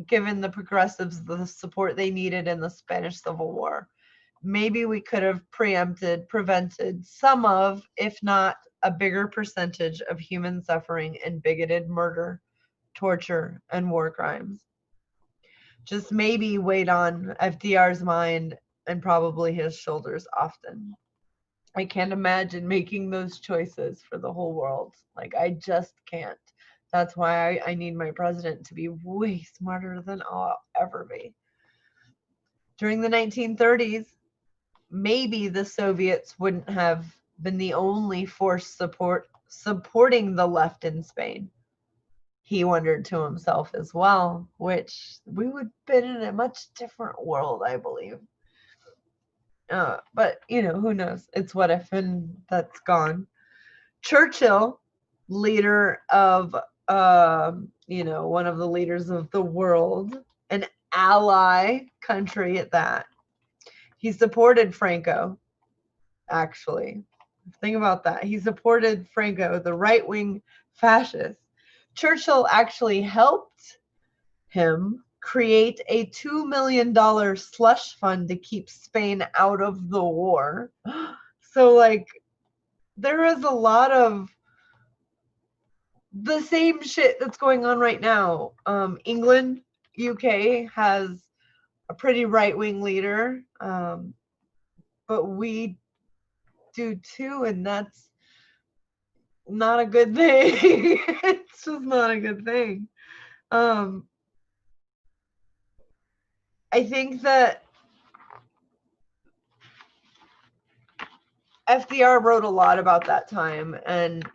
[SPEAKER 2] given the progressives the support they needed in the Spanish Civil War, maybe we could have prevented some of, if not a bigger percentage of human suffering and bigoted murder, torture, and war crimes. Just maybe weighed on FDR's mind and probably his shoulders often. I can't imagine making those choices for the whole world. Like, I just can't. That's why I need my president to be way smarter than I'll ever be. During the 1930s, maybe the Soviets wouldn't have been the only force supporting the left in Spain. He wondered to himself as well, which we would have been in a much different world, I believe. But, who knows? It's what if, and that's gone. Churchill, leader of, one of the leaders of the world, an ally country at that. He supported Franco, actually. Think about that. He supported Franco, the right-wing fascist. Churchill actually helped him create a $2 million slush fund to keep Spain out of the war. So, there is a lot of the same shit that's going on right now. England, UK has a pretty right-wing leader, but we do too, and that's not a good thing. It's just not a good thing. I think that FDR wrote a lot about that time, and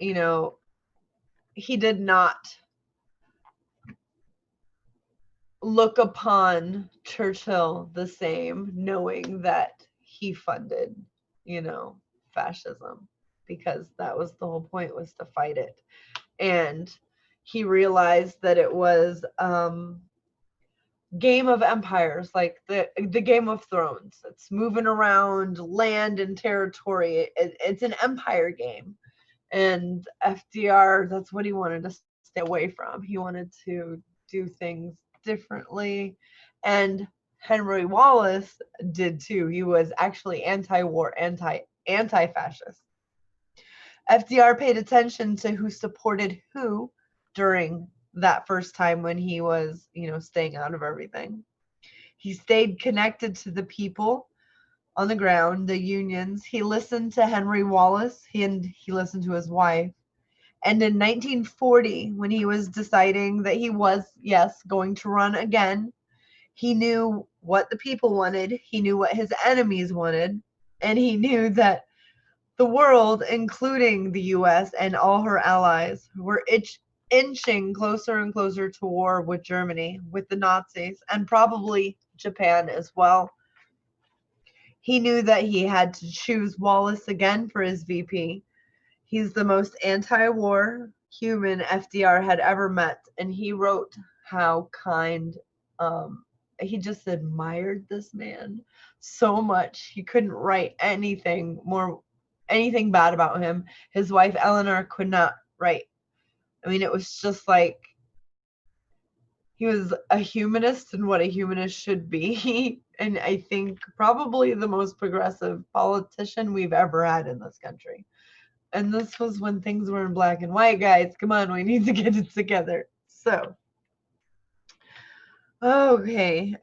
[SPEAKER 2] he did not look upon Churchill the same, knowing that he funded, fascism, because that was the whole point, was to fight it. And he realized that it was game of empires, like the Game of Thrones. It's moving around land and territory. It's an empire game. And FDR, that's what he wanted to stay away from. He wanted to do things differently. And Henry Wallace did too. He was actually anti-war, anti-fascist. FDR paid attention to who supported who during that first time when he was, staying out of everything. He stayed connected to the people on the ground, the unions. He listened to Henry Wallace, and he listened to his wife. And in 1940, when he was deciding that he was, yes, going to run again, he knew what the people wanted. He knew what his enemies wanted. And he knew that the world, including the U.S. and all her allies, were inching closer and closer to war with Germany, with the Nazis, and probably Japan as well. He knew that he had to choose Wallace again for his VP. He's the most anti-war human FDR had ever met, and he wrote how kind, he just admired this man so much. He couldn't write anything bad about him. His wife Eleanor could not write. I mean, it was just like he was a humanist and what a humanist should be. And I think probably the most progressive politician we've ever had in this country. And this was when things were in black and white, guys. Come on, we need to get it together. So, okay.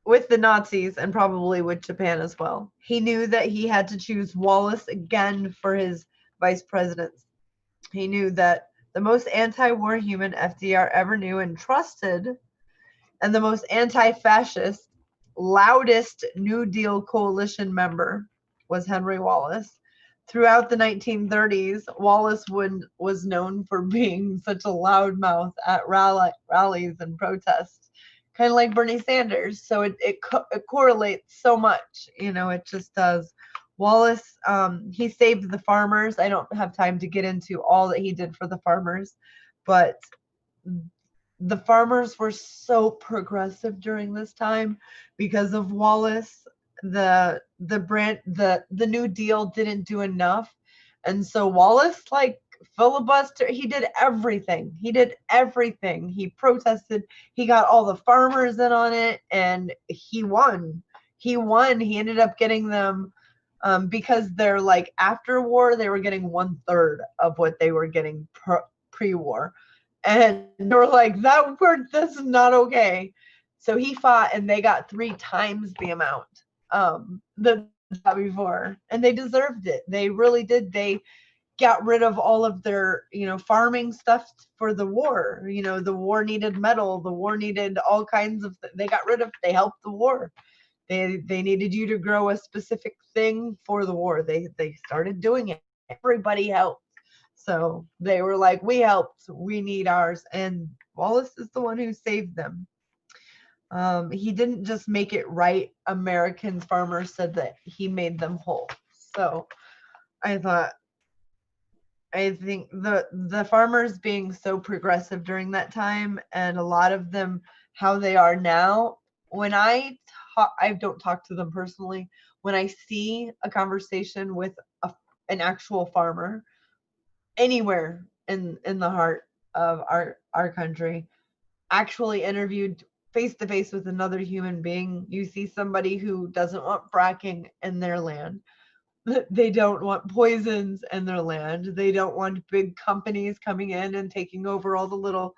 [SPEAKER 2] With the Nazis and probably with Japan as well. He knew that he had to choose Wallace again for his vice presidency. He knew that the most anti-war human FDR ever knew and trusted, and the most anti-fascist, loudest New Deal coalition member was Henry Wallace. throughout the 1930s, Wallace was known for being such a loudmouth at rallies and protests, kind of like Bernie Sanders. So it correlates so much, it just does. Wallace, he saved the farmers. I don't have time to get into all that he did for the farmers, but the farmers were so progressive during this time because of Wallace. The New Deal didn't do enough, and so Wallace filibuster. He did everything. He protested. He got all the farmers in on it, and he won. He ended up getting them, because they're after war they were getting 1/3 of what they were getting pre-war. And they were like, this is not okay. So he fought, and they got 3 times the amount that they got before. And they deserved it. They really did. They got rid of all of their, farming stuff for the war. The war needed metal. The war needed all kinds of, they helped the war. They needed you to grow a specific thing for the war. They started doing it. Everybody helped. So they were like, we helped, we need ours. And Wallace is the one who saved them. He didn't just make it right. American farmers said that he made them whole. So I think the farmers being so progressive during that time, and a lot of them, how they are now, when I don't talk to them personally, when I see a conversation with an actual farmer, anywhere in the heart of our country, actually interviewed face to face with another human being, you see somebody who doesn't want fracking in their land. They don't want poisons in their land. They don't want big companies coming in and taking over all the little.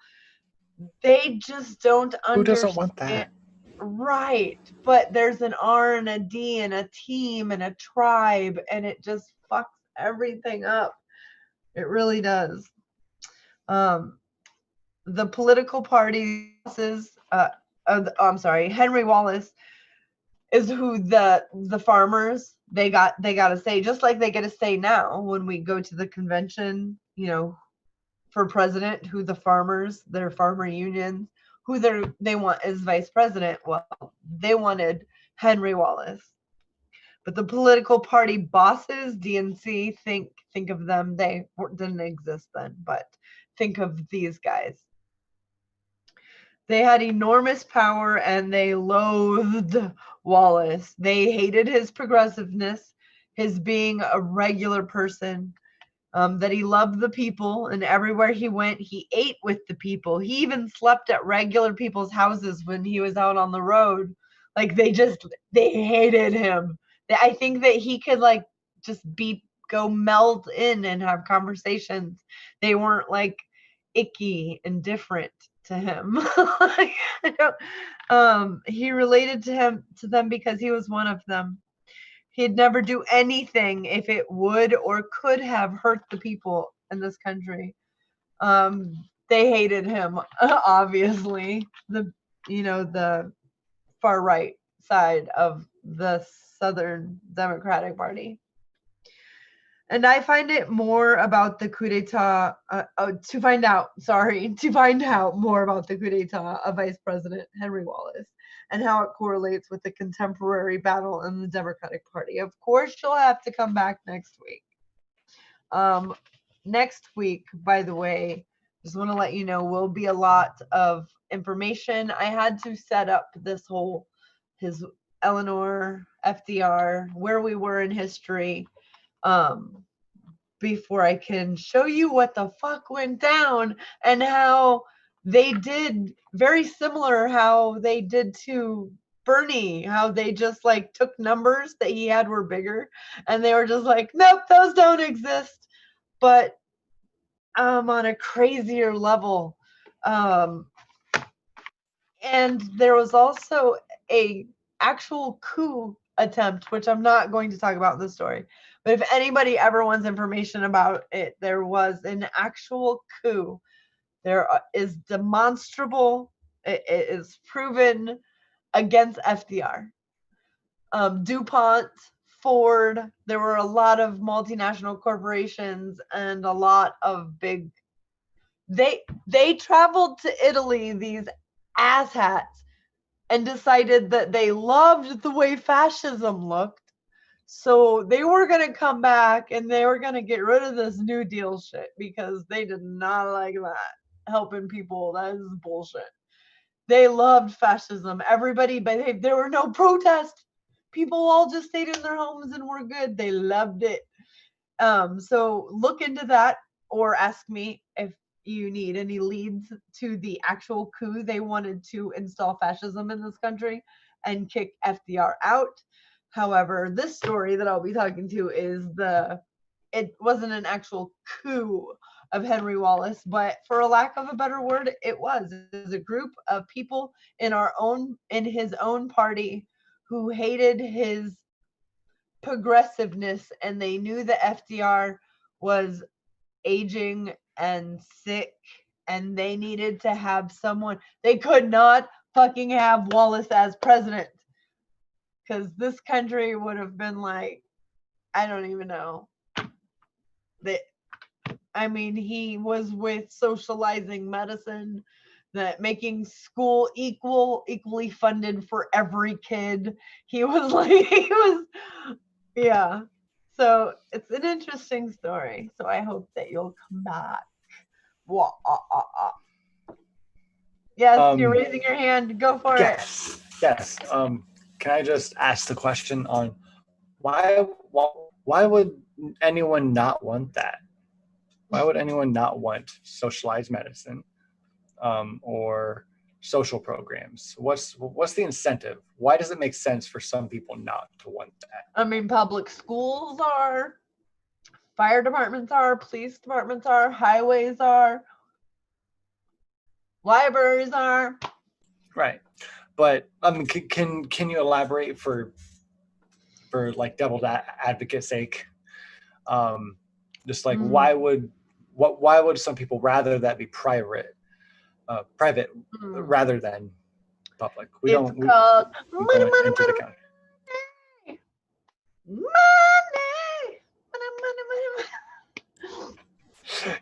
[SPEAKER 2] They just don't understand.
[SPEAKER 1] Who doesn't want that?
[SPEAKER 2] Right. But there's an R and a D and a team and a tribe, and it just fucks everything up. It really does. The political parties, I'm sorry, Henry Wallace is who the farmers they got to say, just like they get to say now when we go to the convention, for president, who the farmers, their farmer unions, who they want as vice president. Well, they wanted Henry Wallace. But the political party bosses, DNC, think of them. They didn't exist then, but think of these guys. They had enormous power, and they loathed Wallace. They hated his progressiveness, his being a regular person, that he loved the people, and everywhere he went, he ate with the people. He even slept at regular people's houses when he was out on the road. They hated him. I think that he could just go meld in and have conversations. They weren't icky and different to him. He related to them because he was one of them. He'd never do anything if it would or could have hurt the people in this country. They hated him, obviously. The far right side of the Southern Democratic Party. And I find it more about the coup d'etat, to find out more about the coup d'etat of Vice President Henry Wallace and how it correlates with the contemporary battle in the Democratic Party. Of course, you'll have to come back next week. Next week, by the way, just want to let you know, will be a lot of information. I had to set up his Eleanor, FDR, where we were in history, before I can show you what the fuck went down and how they did very similar how they did to Bernie, how they just took numbers that he had were bigger, and they were just like, nope, those don't exist, but on a crazier level. And there was also a actual coup attempt, which I'm not going to talk about in the story. But if anybody ever wants information about it, there was an actual coup. There is demonstrable, it is proven against FDR. DuPont Ford. There were a lot of multinational corporations and a lot of big. They traveled to Italy, these asshats, and decided that they loved the way fascism looked. So they were going to come back and they were going to get rid of this New Deal shit because they did not like that. Helping people, that is bullshit. They loved fascism. Everybody behaved. There were no protests. People all just stayed in their homes and were good. They loved it. So look into that or ask me if you need any leads to the actual coup. They wanted to install fascism in this country and kick FDR out. However, this story that I'll be talking to is it wasn't an actual coup of Henry Wallace, but for a lack of a better word, it was a group of people in his own party who hated his progressiveness, and they knew that FDR was aging and sick, and they needed to have someone. They could not fucking have Wallace as president, because this country would have been like, I don't even know. He was with socializing medicine, that making school equally funded for every kid. Yeah. So it's an interesting story. So I hope that you'll come back. Yes, you're raising your hand. Go for it.
[SPEAKER 1] Yes. Can I just ask the question on why would anyone not want that? Why would anyone not want socialized medicine or social programs? What's the incentive? Why does it make sense for some people not to want that?
[SPEAKER 2] Public schools are, fire departments are, police departments are, highways are, libraries are.
[SPEAKER 1] Right. But can you elaborate for like devil's advocate's sake? Just like why would some people rather that be private rather than public? We
[SPEAKER 2] called
[SPEAKER 1] money.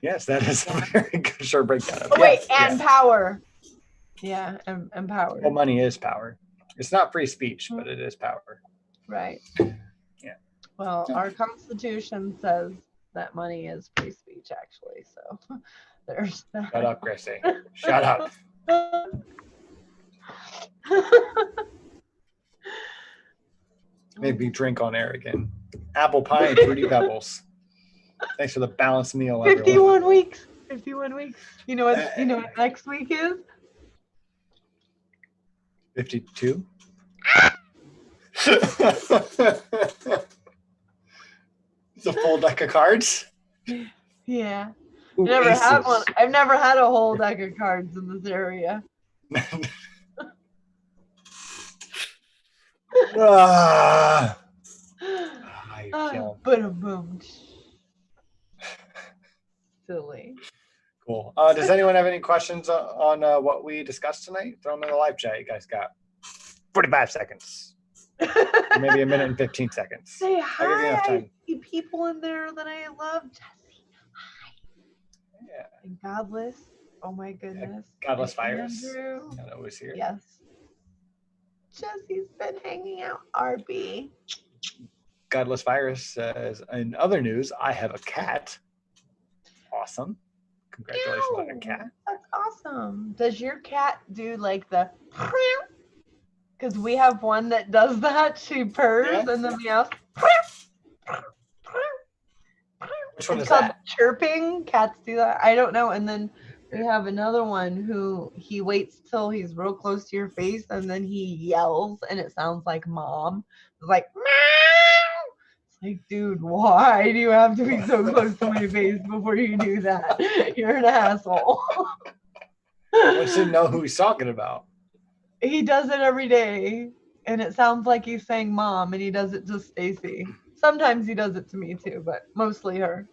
[SPEAKER 1] Yes, that is a very good short breakdown.
[SPEAKER 2] Power. Yeah, and power.
[SPEAKER 1] Well, money is power. It's not free speech, but it is power.
[SPEAKER 2] Right.
[SPEAKER 1] Yeah.
[SPEAKER 2] Well, our Constitution says that money is free speech, actually. So there's that.
[SPEAKER 1] Shut up, Christy. Shut up. Maybe drink on air again. Apple pie and fruity pebbles. Thanks for the balanced meal,
[SPEAKER 2] 51 everyone. 51 weeks. You know what next week is?
[SPEAKER 1] 52. It's a full deck of cards.
[SPEAKER 2] Yeah. I've never had a whole deck of cards in this area. Boom. Silly.
[SPEAKER 1] Cool. Does anyone have any questions on what we discussed tonight? Throw them in the live chat. You guys got 45 seconds. Maybe a minute and 15 seconds.
[SPEAKER 2] Say hi. I'll give you enough time. I see people in there that I love. Jesse, hi. Yeah. And Godless. Oh my goodness.
[SPEAKER 1] Yeah. Godless Virus.
[SPEAKER 2] Andrew.
[SPEAKER 1] That was here.
[SPEAKER 2] Yes. Jesse's been hanging out. RB.
[SPEAKER 1] Godless Virus says, in other news, I have a cat. Awesome. Congratulations on your cat.
[SPEAKER 2] That's awesome. Does your cat do like the... Because we have one that does that. She purrs and then meows.
[SPEAKER 1] Which one is
[SPEAKER 2] called
[SPEAKER 1] that?
[SPEAKER 2] Chirping. Cats do that. I don't know. And then we have another one who he waits till he's real close to your face and then he yells and it sounds like mom. It's like, meow. It's like, dude, why do you have to be so close to my face before you do that? You're an asshole.
[SPEAKER 1] Wants to know who he's talking about.
[SPEAKER 2] He does it every day, and it sounds like he's saying mom, and he does it to Stacy. Sometimes he does it to me too, but mostly her.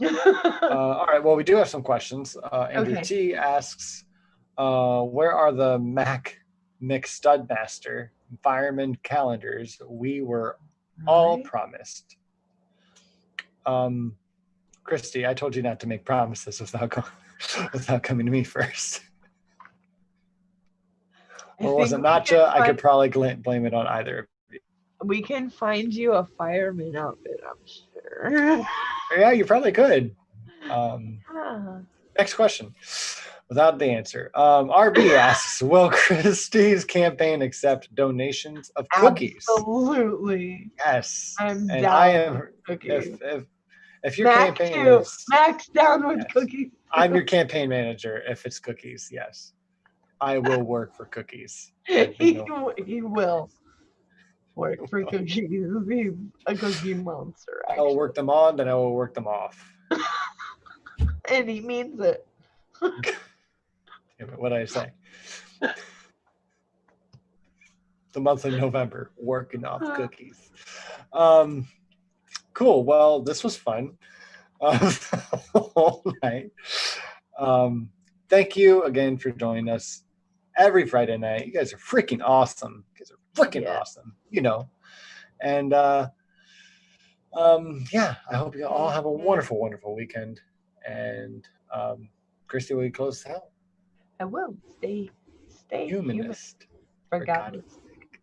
[SPEAKER 1] All right, well, we do have some questions. Andrew T asks, where are the Mac Mick Studmaster fireman calendars we were all
[SPEAKER 2] Right?
[SPEAKER 1] promised. Christy, I told you not to make promises without coming to me first. Or was it
[SPEAKER 2] think we
[SPEAKER 1] Nacha?
[SPEAKER 2] can
[SPEAKER 1] I could
[SPEAKER 2] find-
[SPEAKER 1] probably blame it on either.
[SPEAKER 2] We can find you a fireman outfit, I'm sure.
[SPEAKER 1] Yeah, you probably could.
[SPEAKER 2] Ah,
[SPEAKER 1] Next question. Without the answer. RB asks, will Christy's campaign accept donations of cookies?
[SPEAKER 2] absolutely.
[SPEAKER 1] Yes.
[SPEAKER 2] I'm
[SPEAKER 1] And
[SPEAKER 2] down
[SPEAKER 1] I am,
[SPEAKER 2] with cookies.
[SPEAKER 1] if your
[SPEAKER 2] Mac
[SPEAKER 1] campaign
[SPEAKER 2] too.
[SPEAKER 1] is,
[SPEAKER 2] Mac's down with
[SPEAKER 1] yes.
[SPEAKER 2] cookies.
[SPEAKER 1] I'm your campaign manager if it's cookies, yes. I will work for cookies.
[SPEAKER 2] He will work for cookies. He's a cookie monster,
[SPEAKER 1] I will
[SPEAKER 2] actually.
[SPEAKER 1] work them on, then I will work them off.
[SPEAKER 2] And he means it.
[SPEAKER 1] What did I say? The month of November, working off cookies. Cool. Well, this was fun. All right. Thank you again for joining us every Friday night. You guys are freaking awesome. You guys are freaking awesome. And yeah, I hope you all have a wonderful, wonderful weekend. And Christy, will you close this out?
[SPEAKER 2] I will. Stay
[SPEAKER 1] Humanist.
[SPEAKER 2] For God's
[SPEAKER 1] sake.